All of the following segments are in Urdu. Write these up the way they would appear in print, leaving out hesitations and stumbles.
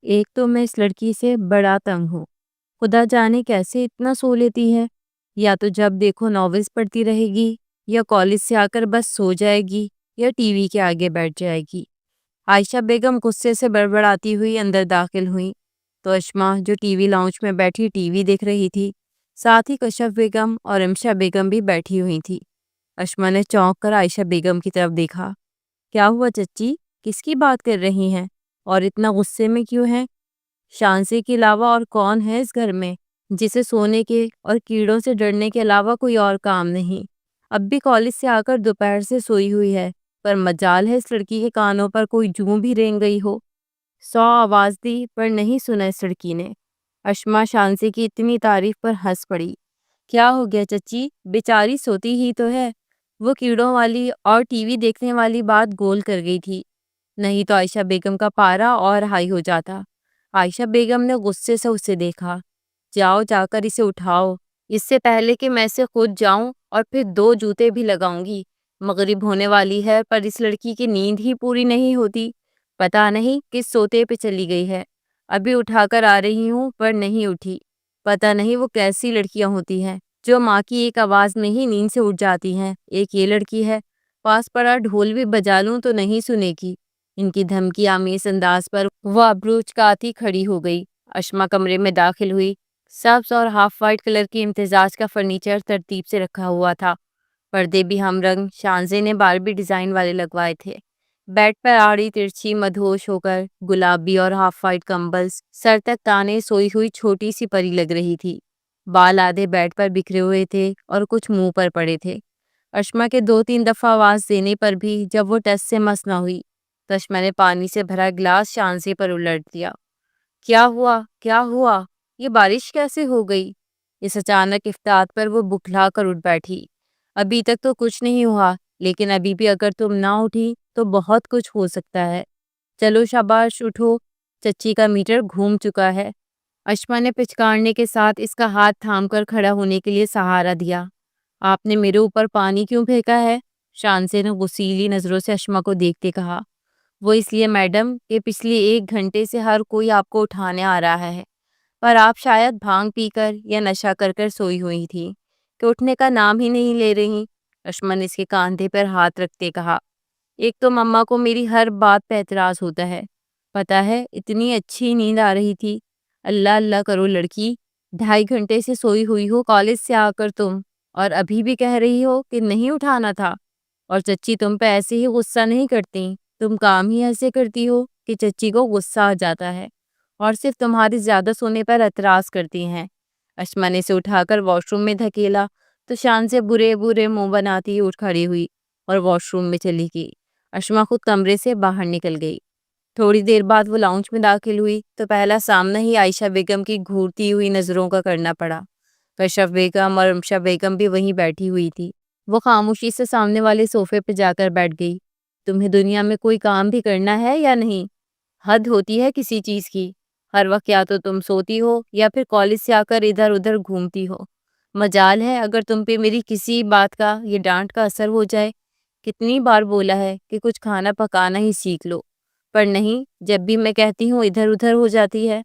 ایک تو میں اس لڑکی سے بڑا تنگ ہوں۔ خدا جانے کیسے اتنا سو لیتی ہے۔ یا تو جب دیکھو ناولز پڑھتی رہے گی، یا کالج سے آ کر بس سو جائے گی، یا ٹی وی کے آگے بیٹھ جائے گی۔ عائشہ بیگم غصے سے بڑبڑاتی ہوئی اندر داخل ہوئی تو اشما جو ٹی وی لاؤنج میں بیٹھی ٹی وی دیکھ رہی تھی، ساتھ ہی کشف بیگم اور امشا بیگم بھی بیٹھی ہوئی تھی۔ اشما نے چونک کر عائشہ بیگم کی طرف دیکھا۔ کیا ہوا چچی؟ کس کی بات کر رہی ہیں اور اتنا غصے میں کیوں ہیں؟ شانزے کے علاوہ اور کون ہے اس گھر میں جسے سونے کے اور کیڑوں سے ڈرنے کے علاوہ کوئی اور کام نہیں؟ اب بھی کالج سے آ کر دوپہر سے سوئی ہوئی ہے، پر مجال ہے اس لڑکی کے کانوں پر کوئی جوں بھی رینگ گئی ہو۔ 100 آواز دی پر نہیں سنا اس لڑکی نے۔ اشما شانزے کی اتنی تعریف پر ہنس پڑی۔ کیا ہو گیا چچی؟ بیچاری سوتی ہی تو ہے۔ وہ کیڑوں والی اور ٹی وی دیکھنے والی بات گول کر گئی تھی، نہیں تو عائشہ بیگم کا پارا اور ہائی ہو جاتا۔ عائشہ بیگم نے غصے سے اسے دیکھا۔ جاؤ جا کر اسے اٹھاؤ، اس سے پہلے کہ میں سے خود جاؤں اور پھر 2 جوتے بھی لگاؤں گی۔ مغرب ہونے والی ہے پر اس لڑکی کی نیند ہی پوری نہیں ہوتی، پتہ نہیں کس سوتے پہ چلی گئی ہے۔ ابھی اٹھا کر آ رہی ہوں پر نہیں اٹھی۔ پتہ نہیں وہ کیسی لڑکیاں ہوتی ہیں جو ماں کی ایک آواز میں ہی نیند سے اٹھ جاتی ہیں۔ ایک یہ لڑکی ہے، پاس پڑا ڈھول بھی بجا لوں تو نہیں سنے گی۔ ان کی دھمکی آمیز انداز پر وہ ابرو چکاتی کھڑی ہو گئی۔ اشما کمرے میں داخل ہوئی۔ سبز اور ہاف وائٹ کلر کی امتزاج کا فرنیچر ترتیب سے رکھا ہوا تھا، پردے بھی ہم رنگ شانزے نے باربی ڈیزائن والے لگوائے تھے۔ بیڈ پر آڑی ترچھی مدہوش ہو کر گلابی اور ہاف وائٹ کمبلز سر تک تانے سوئی ہوئی چھوٹی سی پری لگ رہی تھی۔ بال آدھے بیڈ پر بکھرے ہوئے تھے اور کچھ منہ پر پڑے تھے۔ اشما کے 2-3 دفعہ آواز دینے پر بھی جب وہ ٹس سے مس نہ ہوئی تو اشما نے پانی سے بھرا گلاس شانزے پر الٹ دیا۔ کیا ہوا؟ کیا ہوا؟ یہ بارش کیسے ہو گئی؟ اس اچانک افتاد پر وہ بکھلا کر اٹھ بیٹھی۔ ابھی تک تو کچھ نہیں ہوا، لیکن ابھی بھی اگر تم نہ اٹھی تو بہت کچھ ہو سکتا ہے۔ چلو شاباش اٹھو، چچی کا میٹر گھوم چکا ہے۔ اشما نے پچکارنے کے ساتھ اس کا ہاتھ تھام کر کھڑا ہونے کے لیے سہارا دیا۔ آپ نے میرے اوپر پانی کیوں پھینکا ہے؟ شانزے نے غصیلی نظروں سے اشما کو دیکھتے کہا۔ وہ اس لیے میڈم کہ پچھلی 1 گھنٹے سے ہر کوئی آپ کو اٹھانے آ رہا ہے، پر آپ شاید بھانگ پی کر یا نشہ کر کر سوئی ہوئی تھی کہ اٹھنے کا نام ہی نہیں لے رہی۔ اشما نے اس کے کاندھے پر ہاتھ رکھتے کہا۔ ایک تو مما کو میری ہر بات پہ اعتراض ہوتا ہے، پتہ ہے اتنی اچھی نیند آ رہی تھی۔ اللہ اللہ کرو لڑکی، 2.5 گھنٹے سے سوئی ہوئی ہو کالج سے آ کر تم، اور ابھی بھی کہہ رہی ہو کہ نہیں اٹھانا تھا۔ اور چچی تم پہ ایسے ہی غصہ نہیں کرتی، تم کام ہی ایسے کرتی ہو کہ چچی کو غصہ آ جاتا ہے اور صرف تمہارے زیادہ سونے پر اعتراض کرتی ہیں۔ اشما نے اسے اٹھا کر واش روم میں دھکیلا تو شان سے برے برے منہ بناتی اٹھ کھڑی ہوئی اور واش روم میں چلی گئی۔ اشما خود کمرے سے باہر نکل گئی۔ تھوڑی دیر بعد وہ لاؤنج میں داخل ہوئی تو پہلا سامنا ہی عائشہ بیگم کی گھورتی ہوئی نظروں کا کرنا پڑا۔ کشف بیگم اور امشا بیگم بھی وہیں بیٹھی ہوئی تھی۔ وہ خاموشی سے سامنے والے صوفے پہ جا کر بیٹھ گئی۔ تمہیں دنیا میں کوئی کام بھی کرنا ہے یا نہیں؟ حد ہوتی ہے کسی چیز کی۔ ہر وقت یا تو تم سوتی ہو یا پھر کالج سے آ کر ادھر ادھر گھومتی ہو۔ مجال ہے اگر تم پہ میری کسی بات کا یہ ڈانٹ کا اثر ہو جائے۔ کتنی بار بولا ہے کہ کچھ کھانا پکانا ہی سیکھ لو، پر نہیں، جب بھی میں کہتی ہوں ادھر ادھر ہو جاتی ہے۔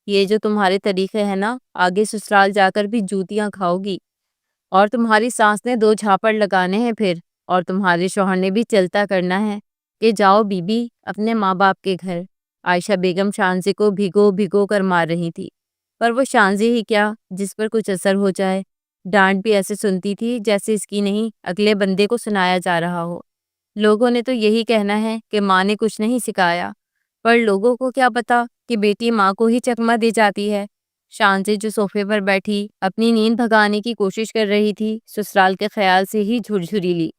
یہ جو تمہارے طریقے ہیں نا، آگے سسرال جا کر بھی جوتیاں کھاؤ گی، اور تمہاری سانس نے 2 جھاپڑ لگانے ہیں پھر، اور تمہارے شوہر نے بھی چلتا کرنا ہے کہ جاؤ بی بی اپنے ماں باپ کے گھر۔ عائشہ بیگم شانزے کو بھگو بھگو کر مار رہی تھی، پر وہ شانزے ہی کیا جس پر کچھ اثر ہو جائے۔ ڈانٹ بھی ایسے سنتی تھی جیسے اس کی نہیں اگلے بندے کو سنایا جا رہا ہو۔ لوگوں نے تو یہی کہنا ہے کہ ماں نے کچھ نہیں سکھایا، پر لوگوں کو کیا پتا کہ بیٹی ماں کو ہی چکمہ دے جاتی ہے۔ شانزے جو صوفے پر بیٹھی اپنی نیند بھگانے کی کوشش کر رہی تھی، سسرال کے خیال سے ہی جھرجھری لی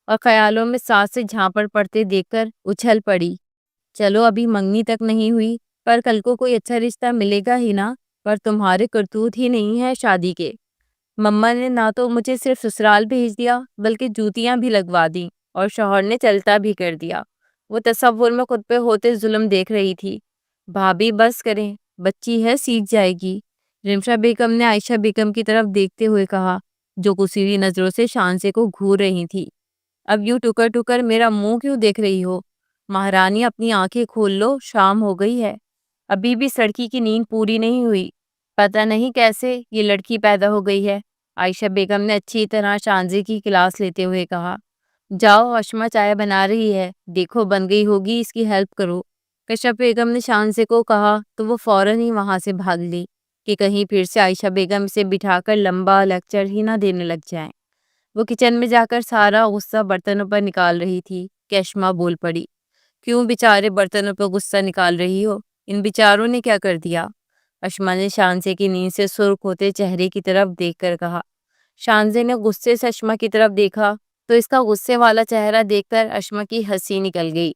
اور خیالوں میں سانس سے جھانپڑ پڑتے دیکھ کر اچھل پڑی۔ چلو ابھی منگنی تک نہیں ہوئی، پر کل کو کوئی اچھا رشتہ ملے گا ہی نا، پر تمہارے کرتوت ہی نہیں ہے شادی کے۔ مما نے نہ تو مجھے صرف سسرال بھیج دیا بلکہ جوتیاں بھی لگوا دیں، اور شوہر نے چلتا بھی کر دیا۔ وہ تصور میں خود پہ ہوتے ظلم دیکھ رہی تھی۔ بھابھی بس کریں، بچی ہے سیکھ جائے گی، رمشا بیگم نے عائشہ بیگم کی طرف دیکھتے ہوئے کہا، جو غصیلی نظروں سے شانزے کو گھور رہی تھی۔ اب یوں ٹکر ٹکر میرا منہ کیوں دیکھ رہی ہو؟ مہارانی اپنی آنکھیں کھول لو، شام ہو گئی ہے۔ ابھی بھی اس لڑکی کی نیند پوری نہیں ہوئی، پتہ نہیں کیسے یہ لڑکی پیدا ہو گئی ہے۔ عائشہ بیگم نے اچھی طرح شانزے کی کلاس لیتے ہوئے کہا۔ جاؤ، اشما چائے بنا رہی ہے، دیکھو بن گئی ہوگی، اس کی ہیلپ کرو۔ کشف بیگم نے شانزے کو کہا تو وہ فوراً ہی وہاں سے بھاگ لی کہ کہیں پھر سے عائشہ بیگم سے بٹھا کر لمبا لیکچر ہی نہ دینے لگ جائیں۔ وہ کچن میں جا کر سارا غصہ برتنوں پر نکال رہی تھی کہ اشما بول پڑی۔ کیوں بیچارے برتنوں پر غصہ نکال رہی ہو؟ ان بیچاروں نے کیا کر دیا؟ اشما نے شانزے کی نیند سے سرخ ہوتے چہرے کی طرف دیکھ کر کہا۔ شانزے نے غصے سے اشما کی طرف دیکھا تو اس کا غصے والا چہرہ دیکھ کر اشما کی ہنسی نکل گئی۔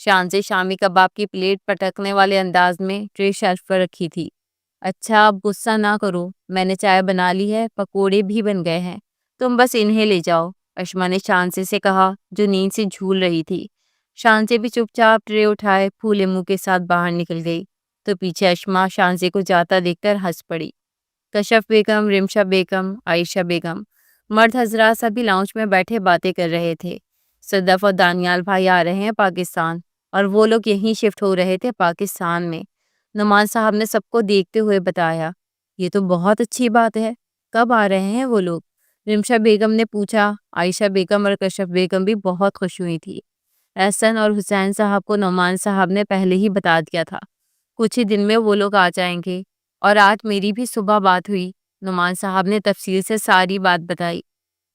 شانزے شامی کباب کی پلیٹ پٹکنے والے انداز میں ٹرے شیلف پر رکھی تھی۔ اچھا اب غصہ نہ کرو، میں نے چائے بنا لی ہے، پکوڑے بھی بن گئے ہیں، تم بس انہیں لے جاؤ، اشما نے شانزے سے کہا جو نیند سے جھول رہی تھی۔ شانزے بھی چپ چاپ ٹرے اٹھائے پھولے منہ کے ساتھ باہر نکل گئی تو پیچھے اشما شانزے کو جاتا دیکھ کر ہنس پڑی۔ کشف بیگم، رمشا بیگم، عائشہ بیگم، مرد حضرات سبھی لاؤنج میں بیٹھے باتیں کر رہے تھے۔ صدف اور دانیال بھائی آ رہے ہیں پاکستان، اور وہ لوگ یہیں شفٹ ہو رہے تھے پاکستان میں۔ نعمان صاحب نے سب کو دیکھتے ہوئے بتایا۔ یہ تو بہت اچھی بات ہے، کب آ رہے ہیں وہ لوگ؟ رمشا بیگم نے پوچھا۔ عائشہ بیگم اور کشف بیگم بھی بہت خوش ہوئی تھی۔ احسن اور حسین صاحب کو نعمان صاحب نے پہلے ہی بتا دیا تھا، کچھ ہی دن میں وہ لوگ آ جائیں گے، اور آج میری بھی صبح بات ہوئی، نعمان صاحب نے تفصیل سے ساری بات بتائی۔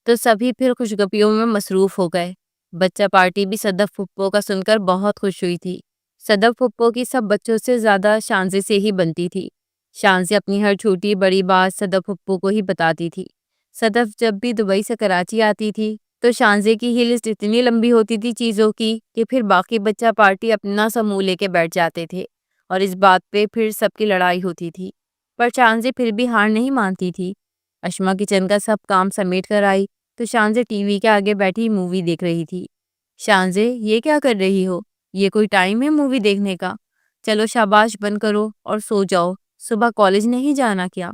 تو سبھی پھر خوشگپیوں میں مصروف ہو گئے۔ بچہ پارٹی بھی صدف پھپھو کا سن کر بہت خوش ہوئی تھی۔ صدف پھپھو کی سب بچوں سے زیادہ شانزے سے ہی بنتی تھی۔ شانزے اپنی ہر چھوٹی بڑی بات صدف پھپھو کو ہی بتاتی تھی۔ صدف جب بھی دبئی سے کراچی آتی تھی تو شانزے کی ہی لسٹ اتنی لمبی ہوتی تھی چیزوں کی کہ پھر باقی بچہ پارٹی اپنا سا منہ لے کے بیٹھ جاتے تھے، اور اس بات پہ پھر سب کی لڑائی ہوتی تھی۔ پر شانزے پھر بھی ہار نہیں مانتی تھی۔ اشما کچن کا سب کام سمیٹ کر آئی تو شانزے ٹی وی کے آگے بیٹھی مووی دیکھ رہی تھی۔ شانزے یہ کیا کر رہی ہو؟ یہ کوئی ٹائم ہے مووی دیکھنے کا؟ چلو شاباش بند کرو اور سو جاؤ، صبح کالج نہیں جانا کیا؟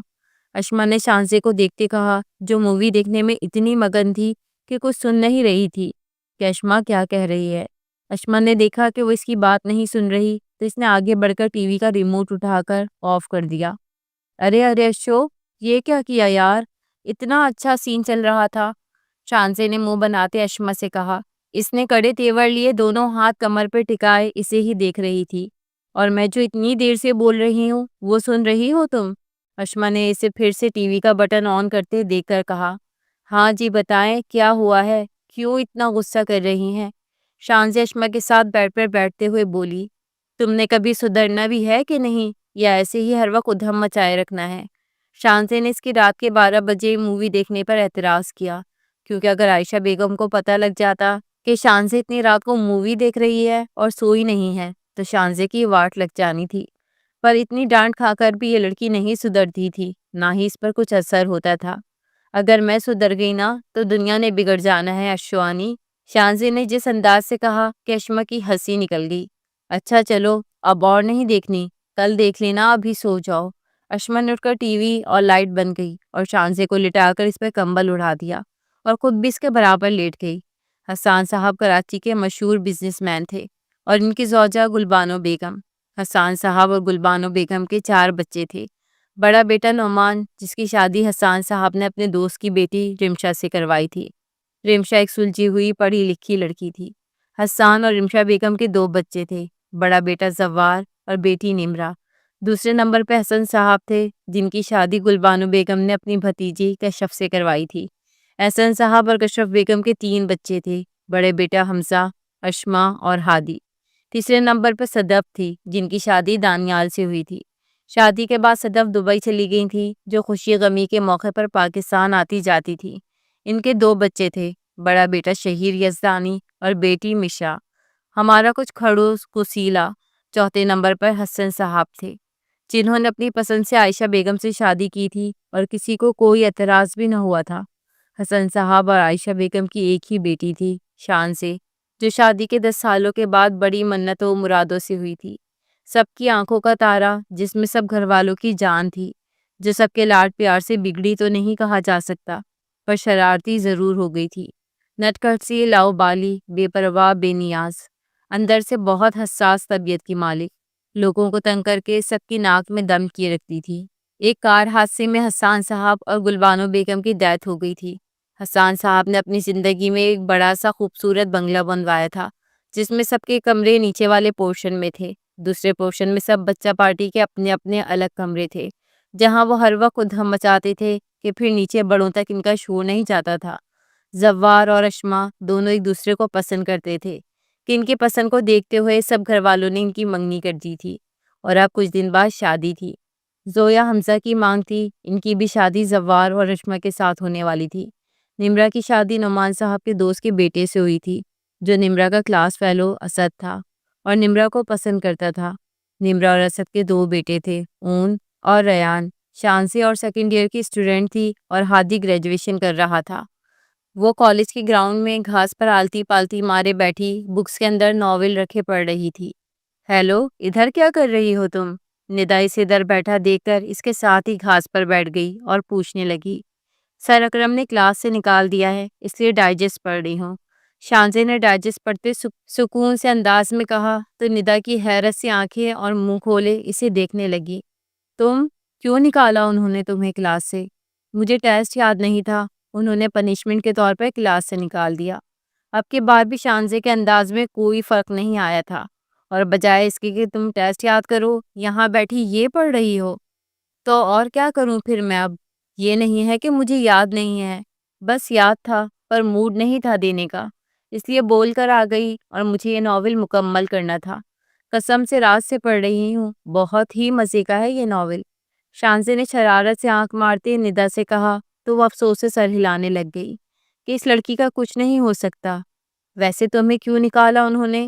اشما نے شانزے کو دیکھتے کہا، جو مووی دیکھنے میں اتنی مگن تھی کہ کچھ سن نہیں رہی تھی کہ اشما کیا کہہ رہی ہے۔ اشما نے دیکھا کہ وہ اس کی بات نہیں سن رہی تو اس نے آگے بڑھ کر ٹی وی کا ریموٹ اٹھا کر آف کر دیا۔ ارے ارے اشوک، یہ کیا کیا یار، اتنا اچھا سین چل رہا تھا۔ شانزے نے منہ بناتے اشما سے کہا۔ اس نے کڑے تیور لیے دونوں ہاتھ کمر پہ ٹکائے اسے ہی دیکھ رہی تھی۔ اور میں جو اتنی دیر سے بول رہی ہوں وہ سن رہی ہو تم؟ اشما نے اسے پھر سے ٹی وی کا بٹن آن کرتے دیکھ کر کہا۔ ہاں جی بتائیں کیا ہوا ہے، کیوں اتنا غصہ کر رہی ہیں؟ شانزے اشما کے ساتھ بیڈ پر بیٹھتے ہوئے بولی۔ تم نے کبھی سدھرنا بھی ہے کہ نہیں، یا ایسے ہی ہر وقت ادھم مچائے رکھنا ہے؟ شانزے نے اس کی رات کے 12 بجے مووی دیکھنے پر اعتراض کیا، کیونکہ اگر عائشہ بیگم کو پتہ لگ جاتا کہ شانزے اتنی رات کو مووی دیکھ رہی ہے اور سوئی نہیں ہے تو شانزے کی واٹ لگ جانی تھی۔ پر اتنی ڈانٹ کھا کر بھی یہ لڑکی نہیں سدھرتی تھی، نہ ہی اس پر کچھ اثر ہوتا تھا۔ اگر میں سدھر گئی نا تو دنیا نے بگڑ جانا ہے اشوانی، شانزے نے جس انداز سے کہا کہ اشما کی ہنسی نکل گئی۔ اچھا چلو اب اور نہیں دیکھنی، کل دیکھ لینا، ابھی سو جاؤ۔ اشما نے اٹھ کر ٹی وی اور لائٹ بند گئی اور شانزے کو لٹا کر اس پہ کمبل اڑا دیا اور خود بھی اس کے برابر لیٹ گئی۔ حسان صاحب کراچی کے مشہور بزنس مین تھے اور ان کی زوجہ گلبانو بیگم۔ حسان صاحب اور گلبانو بیگم کے 4 بچے تھے۔ بڑا بیٹا نعمان، جس کی شادی حسان صاحب نے اپنے دوست کی بیٹی رمشا سے کروائی تھی۔ رمشا ایک سلجھی ہوئی پڑھی لکھی لڑکی تھی۔ حسان اور رمشا بیگم کے 2 بچے تھے، بڑا بیٹا زوار اور بیٹی نمرا۔ دوسرے نمبر پہ حسن صاحب تھے، جن کی شادی گلبانو بیگم نے اپنی بھتیجی کشف سے کروائی تھی۔ احسن صاحب اور کشف بیگم کے 3 بچے تھے، بڑے بیٹا حمزہ، اشما اور ہادی۔ تیسرے نمبر پر صدف تھی، جن کی شادی دانیال سے ہوئی تھی۔ شادی کے بعد صدف دبئی چلی گئی تھی، جو خوشی غمی کے موقع پر پاکستان آتی جاتی تھی۔ ان کے 2 بچے تھے، بڑا بیٹا شہیر یزدانی اور بیٹی مشا۔ ہمارا کچھ کھڑوس کوسیلا۔ چوتھے نمبر پر حسن صاحب تھے، جنہوں نے اپنی پسند سے عائشہ بیگم سے شادی کی تھی اور کسی کو کوئی اعتراض بھی نہ ہوا تھا۔ حسن صاحب اور عائشہ بیگم کی ایک ہی بیٹی تھی، شانزے، جو شادی کے 10 سالوں کے بعد بڑی منتوں و مرادوں سے ہوئی تھی۔ سب کی آنکھوں کا تارا، جس میں سب گھر والوں کی جان تھی، جو سب کے لاڈ پیار سے بگڑی تو نہیں کہا جا سکتا، پر شرارتی ضرور ہو گئی تھی۔ نٹ کھٹ سی، لاؤ بالی، بے پرواہ، بے نیاز، اندر سے بہت حساس طبیعت کی مالک، لوگوں کو تنگ کر کے سب کی ناک میں دم کیے رکھتی تھی۔ ایک کار حادثے میں حسان صاحب اور گلبانو بیگم کی ڈیتھ ہو گئی تھی۔ حسان صاحب نے اپنی زندگی میں ایک بڑا سا خوبصورت بنگلہ بنوایا تھا، جس میں سب کے کمرے نیچے والے پورشن میں تھے۔ دوسرے پورشن میں سب بچہ پارٹی کے اپنے اپنے الگ کمرے تھے، جہاں وہ ہر وقت ادھم مچاتے تھے کہ پھر نیچے بڑوں تک ان کا شور نہیں جاتا تھا۔ زوار اور اشما دونوں ایک دوسرے کو پسند کرتے تھے کہ ان کے پسند کو دیکھتے ہوئے سب گھر والوں نے ان کی منگنی کر دی تھی، اور اب کچھ دن بعد شادی تھی۔ زویا حمزہ کی مانگ تھی، ان کی بھی شادی زوار اور اشما کے ساتھ ہونے والی تھی۔ نمرہ کی شادی نعمان صاحب کے دوست کے بیٹے سے ہوئی تھی، جو نمرہ کا کلاس فیلو اسد تھا اور نمرہ کو پسند کرتا تھا۔ نمرہ اور اسد کے دو بیٹے تھے، اون اور ریان۔ شانزی اور سیکنڈ ایئر کی اسٹوڈنٹ تھی اور ہادی گریجویشن کر رہا تھا۔ وہ کالج کے گراؤنڈ میں گھاس پر آلتی پالتی مارے بیٹھی بکس کے اندر ناول رکھے پڑھ رہی تھی۔ ہیلو، ادھر کیا کر رہی ہو تم؟ ندا اسے ادھر بیٹھا دیکھ کر اس کے ساتھ ہی گھاس پر بیٹھ گئی اور پوچھنے لگی، سر اکرم نے کلاس سے نکال دیا ہے، اس لیے ڈائجسٹ پڑھ رہی ہوں۔ شانزے نے ڈائجسٹ پڑھتے سکون سے انداز میں کہا تو ندا کی حیرت سے آنکھیں اور منہ کھولے اسے دیکھنے لگی۔ تم کیوں نکالا انہوں نے تمہیں کلاس سے؟ مجھے ٹیسٹ یاد نہیں تھا، انہوں نے پنشمنٹ کے طور پر کلاس سے نکال دیا۔ اب کے بعد بھی شانزے کے انداز میں کوئی فرق نہیں آیا تھا، اور بجائے اس کے کہ تم ٹیسٹ یاد کرو یہاں بیٹھی یہ پڑھ رہی ہو۔ تو اور کیا کروں پھر میں اب؟ یہ نہیں ہے کہ مجھے یاد نہیں ہے، بس یاد تھا پر موڈ نہیں تھا دینے کا، اس لیے بول کر آ گئی، اور مجھے یہ ناول مکمل کرنا تھا۔ قسم سے رات سے پڑھ رہی ہوں، بہت ہی مزے کا ہے یہ ناول۔ شانزے نے شرارت سے آنکھ مارتے ندا سے کہا تو وہ افسوس سے سر ہلانے لگ گئی کہ اس لڑکی کا کچھ نہیں ہو سکتا۔ ویسے تمہیں کیوں نکالا انہوں نے؟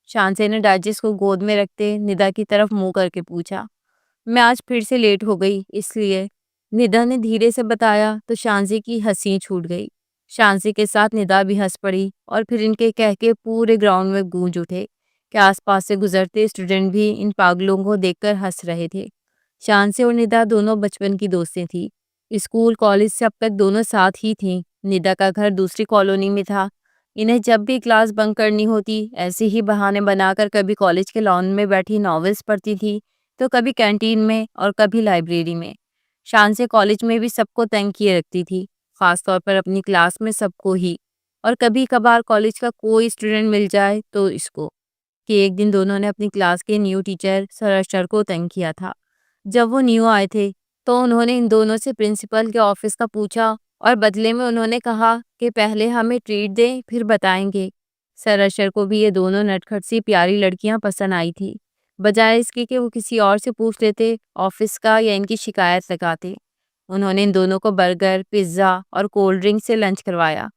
شانزے نے ڈائجسٹ کو گود میں رکھتے ندا کی طرف منہ کر کے پوچھا۔ میں آج پھر سے لیٹ ہو گئی اس لیے، ندا نے دھیرے سے بتایا تو شانزی کی ہنسی چھوٹ گئی۔ شانزی کے ساتھ ندا بھی ہنس پڑی، اور پھر ان کے کہہ کے پورے گراؤنڈ میں گونج اٹھے کہ آس پاس سے گزرتے اسٹوڈنٹ بھی ان پاگلوں کو دیکھ کر ہنس رہے تھے۔ شانزی اور ندا دونوں بچپن کی دوستیں تھیں، اسکول کالج سے اب تک دونوں ساتھ ہی تھیں۔ ندا کا گھر دوسری کالونی میں تھا، انہیں جب بھی کلاس بنک کرنی ہوتی ایسے ہی بہانے بنا کر کبھی کالج کے لان میں بیٹھی ناولز پڑھتی تھی تو کبھی کینٹین میں اور کبھی لائبریری میں۔ شانزی کالج میں بھی سب کو تنگ کیے رکھتی تھی، خاص طور پر اپنی کلاس میں سب کو ہی، اور کبھی کبھار کالج کا کوئی اسٹوڈنٹ مل جائے تو اس کو۔ کہ ایک دن دونوں نے اپنی کلاس کے نیو ٹیچر سر اشر کو تنگ کیا تھا۔ جب وہ نیو آئے تھے تو انہوں نے ان دونوں سے پرنسپل کے آفس کا پوچھا، اور بدلے میں انہوں نے کہا کہ پہلے ہمیں ٹریٹ دیں پھر بتائیں گے۔ سر اشر کو بھی یہ دونوں نٹکھٹ سی پیاری لڑکیاں پسند آئی تھی، بجائے اس کے کہ وہ کسی اور سے پوچھ لیتے آفس کا یا ان کی شکایت لگاتے۔ انہوں نے ان دونوں کو برگر، پیزا اور کولڈ ڈرنک سے لنچ کروایا،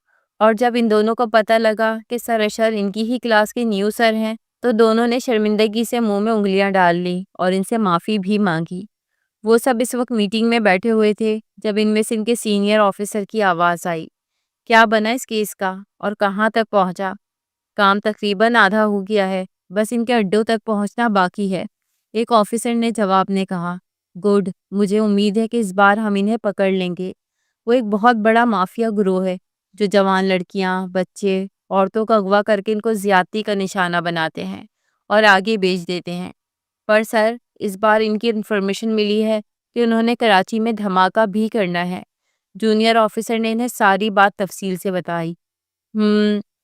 اور جب ان دونوں کو پتہ لگا کہ سر اشر ان کی ہی کلاس کے نیو سر ہیں تو دونوں نے شرمندگی سے منہ میں انگلیاں ڈال لی اور ان سے معافی بھی مانگی۔ وہ سب اس وقت میٹنگ میں بیٹھے ہوئے تھے جب ان میں سے ان کے سینئر آفیسر کی آواز آئی، کیا بنا اس کیس کا اور کہاں تک پہنچا؟ کام تقریباً آدھا ہو گیا ہے، بس ان کے اڈوں تک پہنچنا باقی ہے، ایک آفیسر نے جواب میں کہا۔ گڈ، مجھے امید ہے کہ اس بار ہم انہیں پکڑ لیں گے۔ وہ ایک بہت بڑا مافیا گروہ ہے جو جوان لڑکیاں، بچے، عورتوں کو اغوا کر کے ان کو زیادتی کا نشانہ بناتے ہیں اور آگے بیچ دیتے ہیں۔ پر سر، اس بار ان کی انفارمیشن ملی ہے کہ انہوں نے کراچی میں دھماکہ بھی کرنا ہے۔ جونیئر آفیسر نے انہیں ساری بات تفصیل سے بتائی۔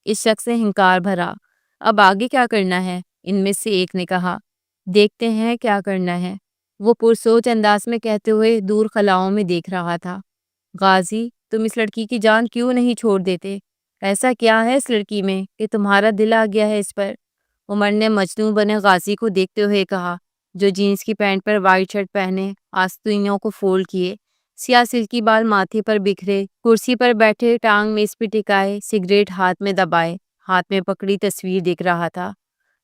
اس شخص سے ہنکار بھرا۔ اب آگے کیا کرنا ہے؟ ان میں سے ایک نے کہا۔ دیکھتے ہیں کیا کرنا ہے، وہ پرسوچ انداز میں کہتے ہوئے دور خلاؤں میں دیکھ رہا تھا۔ غازی، تم اس لڑکی کی جان کیوں نہیں چھوڑ دیتے؟ ایسا کیا ہے اس لڑکی میں کہ تمہارا دل آ گیا ہے اس پر؟ عمر نے مجنوں بنے غازی کو دیکھتے ہوئے کہا، جو جینس کی پینٹ پر وائٹ شرٹ پہنے، آستینوں کو فولڈ کیے، سیاہ سلکی بال ماتھے پر بکھرے، کرسی پر بیٹھے، ٹانگ میز پہ ٹکائے، سگریٹ ہاتھ میں دبائے، ہاتھ میں پکڑی تصویر دیکھ رہا تھا۔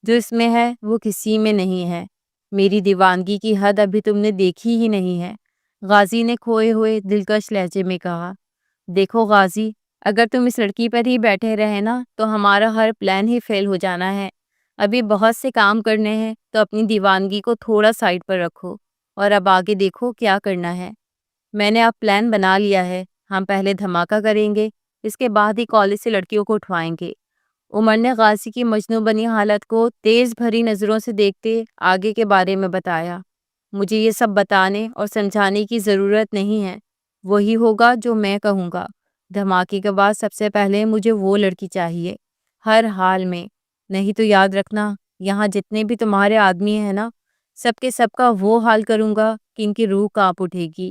جو اس میں ہے وہ کسی میں نہیں ہے۔ میری دیوانگی کی حد ابھی تم نے دیکھی ہی نہیں ہے، غازی نے کھوئے ہوئے دلکش لہجے میں کہا۔ دیکھو غازی، اگر تم اس لڑکی پر ہی بیٹھے رہے نا تو ہمارا ہر پلان ہی فیل ہو جانا ہے۔ ابھی بہت سے کام کرنے ہیں تو اپنی دیوانگی کو تھوڑا سائڈ پر رکھو اور اب آگے دیکھو کیا کرنا ہے۔ میں نے اب پلان بنا لیا ہے، ہم پہلے دھماکہ کریں گے، اس کے بعد ہی کالج سے لڑکیوں کو اٹھوائیں گے، عمر نے غازی کی مجنون بنی حالت کو تیز بھری نظروں سے دیکھتے آگے کے بارے میں بتایا۔ مجھے یہ سب بتانے اور سمجھانے کی ضرورت نہیں ہے، وہی ہوگا جو میں کہوں گا۔ دھماکے کے بعد سب سے پہلے مجھے وہ لڑکی چاہیے، ہر حال میں، نہیں تو یاد رکھنا یہاں جتنے بھی تمہارے آدمی ہیں نا، سب کے سب کا وہ حال کروں گا کہ ان کی روح کانپ اٹھے گی۔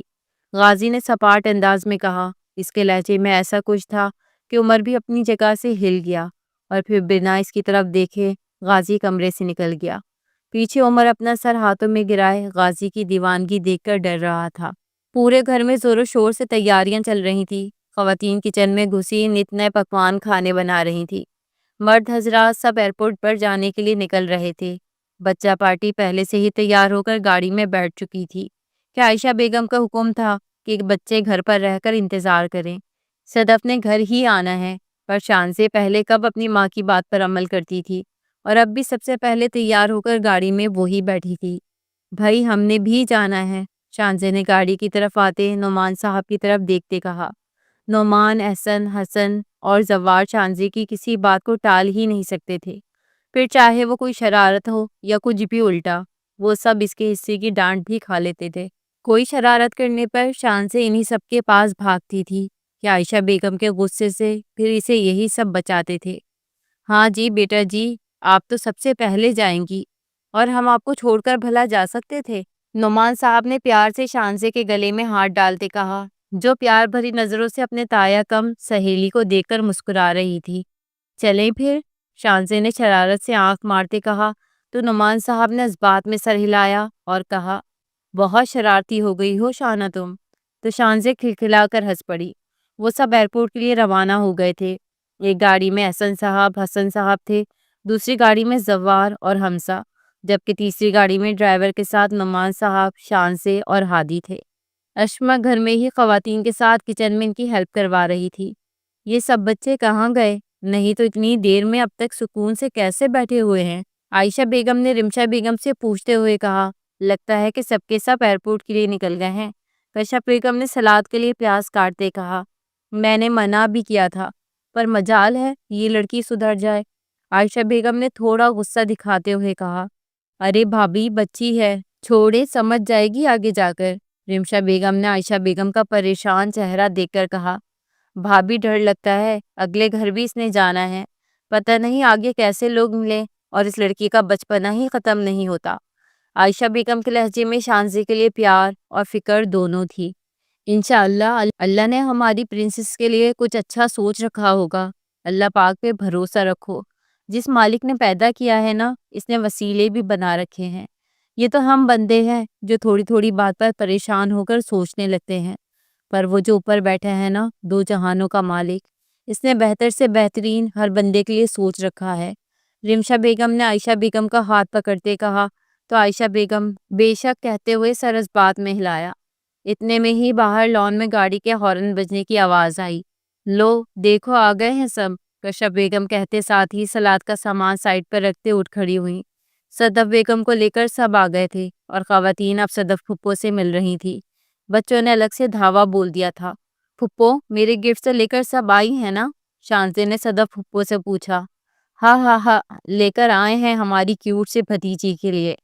غازی نے سپاٹ انداز میں کہا۔ اس کے لہجے میں ایسا کچھ تھا کہ عمر بھی اپنی جگہ سے ہل گیا، اور پھر بنا اس کی طرف دیکھے غازی کمرے سے نکل گیا۔ پیچھے عمر اپنا سر ہاتھوں میں گرائے غازی کی دیوانگی دیکھ کر ڈر رہا تھا۔ پورے گھر میں زور و شور سے تیاریاں چل رہی تھیں۔ خواتین کچن میں گھسی نت نئے پکوان کھانے بنا رہی تھیں۔ مرد حضرات سب ایئرپورٹ پر جانے کے لیے نکل رہے تھے۔ بچہ پارٹی پہلے سے ہی تیار ہو کر گاڑی میں بیٹھ چکی تھی کہ عائشہ بیگم کا حکم تھا کہ بچے گھر پر رہ کر انتظار کریں۔ صدف نے گھر ہی آنا ہے، پر شان سے پہلے کب اپنی ماں کی بات پر عمل کرتی تھی، اور اب بھی سب سے پہلے تیار ہو کر گاڑی میں وہی بیٹھی تھی۔ بھائی ہم نے بھی جانا ہے، شانزے نے گاڑی کی طرف آتے نعمان صاحب کی طرف دیکھتے کہا۔ نعمان، احسن، حسن اور زوار شانزے کی کسی بات کو ٹال ہی نہیں سکتے تھے، پھر چاہے وہ کوئی شرارت ہو یا کچھ بھی الٹا، وہ سب اس کے حصے کی ڈانٹ بھی کھا لیتے تھے۔ کوئی شرارت کرنے پر شانزے انہی سب کے پاس بھاگتی تھی کہ عائشہ بیگم کے غصے سے پھر اسے یہی سب بچاتے تھے۔ ہاں جی بیٹا جی، آپ تو سب سے پہلے جائیں گی، اور ہم آپ کو چھوڑ کر بھلا جا سکتے تھے؟ نعمان صاحب نے پیار سے شانزے کے گلے میں ہاتھ ڈالتے کہا، جو پیار بھری نظروں سے اپنے تایا کم سہیلی کو دیکھ کر مسکرا رہی تھی۔ چلیں پھر، شانزے نے شرارت سے آنکھ مارتے کہا، تو نعمان صاحب نے اس بات میں سر ہلایا اور کہا، بہت شرارتی ہو گئی ہو شانہ تم۔ تو شانزے کھلکھلا کر ہنس پڑی۔ وہ سب ایئرپورٹ کے لیے روانہ ہو گئے تھے۔ ایک گاڑی میں احسن صاحب، حسن صاحب تھے، دوسری گاڑی میں زوار اور حمزہ، جبکہ تیسری گاڑی میں ڈرائیور کے ساتھ نعمان صاحب، شانزے اور ہادی تھے۔ اشما گھر میں ہی خواتین کے ساتھ کچن میں ان کی ہیلپ کروا رہی تھی۔ یہ سب بچے کہاں گئے؟ نہیں تو اتنی دیر میں اب تک سکون سے کیسے بیٹھے ہوئے ہیں؟ عائشہ بیگم نے رمشا بیگم سے پوچھتے ہوئے کہا۔ لگتا ہے کہ سب کے سب ایئرپورٹ کے لیے نکل گئے ہیں، کشف بیگم نے سلاد کے لیے پیاز کاٹتے کہا۔ میں نے منع بھی کیا تھا، پر مجال ہے یہ لڑکی سدھر جائے، عائشہ بیگم نے تھوڑا غصہ دکھاتے ہوئے کہا۔ ارے بھابھی بچی ہے، چھوڑے سمجھ جائے گی آگے جا کر، رمشا بیگم نے عائشہ بیگم کا پریشان چہرہ دیکھ کر کہا۔ بھابھی ڈر لگتا ہے، اگلے گھر بھی اس نے جانا ہے، پتہ نہیں آگے کیسے لوگ ملیں، اور اس لڑکی کا بچپنا ہی ختم نہیں ہوتا۔ عائشہ بیگم کے لہجے میں شانزے کے لیے پیار اور فکر دونوں تھی۔ انشاءاللہ اللہ نے ہماری پرنسس کے لیے کچھ اچھا سوچ رکھا ہوگا، اللہ پاک پہ بھروسہ رکھو، جس مالک نے پیدا کیا ہے نا، اس نے وسیلے بھی بنا رکھے ہیں۔ یہ تو ہم بندے ہیں جو تھوڑی تھوڑی بات پر پریشان ہو کر سوچنے لگتے ہیں، پر وہ جو اوپر بیٹھا ہے نا، دو جہانوں کا مالک، اس نے بہتر سے بہترین ہر بندے کے لیے سوچ رکھا ہے۔ رمشا بیگم نے عائشہ بیگم کا ہاتھ پکڑتے کہا، تو عائشہ بیگم بے شک کہتے ہوئے سر اس بات میں ہلایا۔ اتنے میں ہی باہر لان میں گاڑی کے ہارن بجنے کی آواز آئی۔ لو دیکھو آ گئے ہیں سب، کشف بیگم کہتے ساتھ ہی سلاد کا سامان سائڈ پر رکھتے اٹھ کھڑی ہوئی۔ صدف بیگم کو لے کر سب آ گئے تھے، اور خواتین اب صدف پھپھو سے مل رہی تھی۔ بچوں نے الگ سے دھاوا بول دیا تھا۔ پھپھو میرے گفٹ سے لے کر سب آئی ہیں نا؟ شانزے نے صدف پھپھو سے پوچھا۔ ہاں ہاں ہاں، لے کر آئے ہیں ہماری کیوٹ سے بھتیجی کے لیے،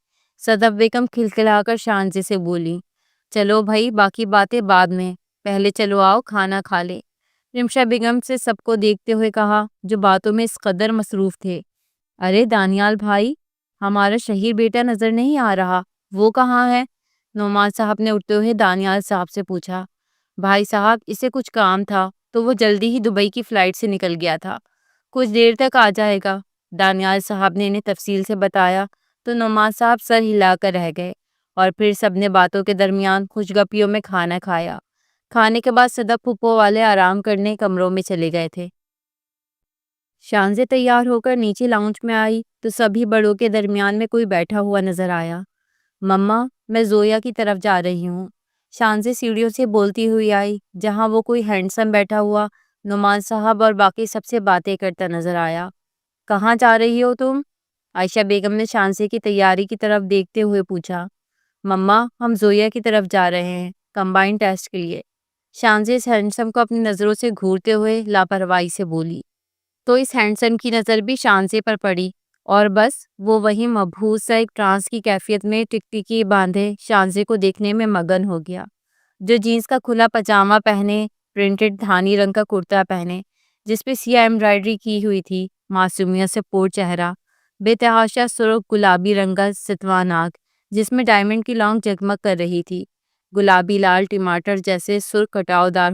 صدف بیگم کھلکھلا کر شانزے سے بولی۔ چلو بھائی باقی باتیں بعد میں، پہلے چلو آؤ کھانا کھا لے، رمشا بیگم سے سب کو دیکھتے ہوئے کہا، جو باتوں میں اس قدر مصروف تھے۔ ارے دانیال بھائی، ہمارا شہیر بیٹا نظر نہیں آ رہا، وہ کہاں ہے؟ نعمان صاحب نے اٹھتے ہوئے دانیال صاحب سے پوچھا۔ بھائی صاحب اسے کچھ کام تھا تو وہ جلدی ہی دبئی کی فلائٹ سے نکل گیا تھا، کچھ دیر تک آ جائے گا، دانیال صاحب نے انہیں تفصیل سے بتایا۔ تو نعمان صاحب سر ہلا کر رہ گئے، اور پھر سب نے باتوں کے درمیان خوش گپیوں میں کھانا کھایا۔ کھانے کے بعد صدف پھپھو والے آرام کرنے کمروں میں چلے گئے تھے۔ شانزے تیار ہو کر نیچے لاؤنج میں آئی تو سبھی بڑوں کے درمیان میں کوئی بیٹھا ہوا نظر آیا۔ مما میں زویا کی طرف جا رہی ہوں، شانزے سیڑھیوں سے بولتی ہوئی آئی، جہاں وہ کوئی ہینڈسم بیٹھا ہوا نعمان صاحب اور باقی سب سے باتیں کرتا نظر آیا۔ کہاں جا رہی ہو تم؟ عائشہ بیگم نے شانزے کی تیاری کی طرف دیکھتے ہوئے پوچھا۔ مما ہم زویا کی طرف جا رہے ہیں کمبائنڈ ٹیسٹ کے لیے، شانزے اس ہینڈسم کو اپنی نظروں سے گھورتے ہوئے لاپرواہی سے بولی۔ تو اس ہینڈسم کی نظر بھی شانزے پر پڑی اور بس وہ وہی مبہوت سا ایک ٹرانس کی کیفیت میں ٹکٹکی باندھے شانزے کو دیکھنے میں مگن ہو گیا، جو جینس کا کھلا پاجامہ پہنے، پرنٹڈ دھانی رنگ کا کرتا پہنے جس پہ سیاہ ایمبرائڈری کی ہوئی تھی، معصومیت سے پور چہرہ، بے تحاشا سرخ گلابی رنگ کا ستوان آنکھ جس میں ڈائمنڈ کی لونگ جگمگ کر رہی تھی، گلابی لال ٹماٹر جیسے سرخ کٹاؤ دار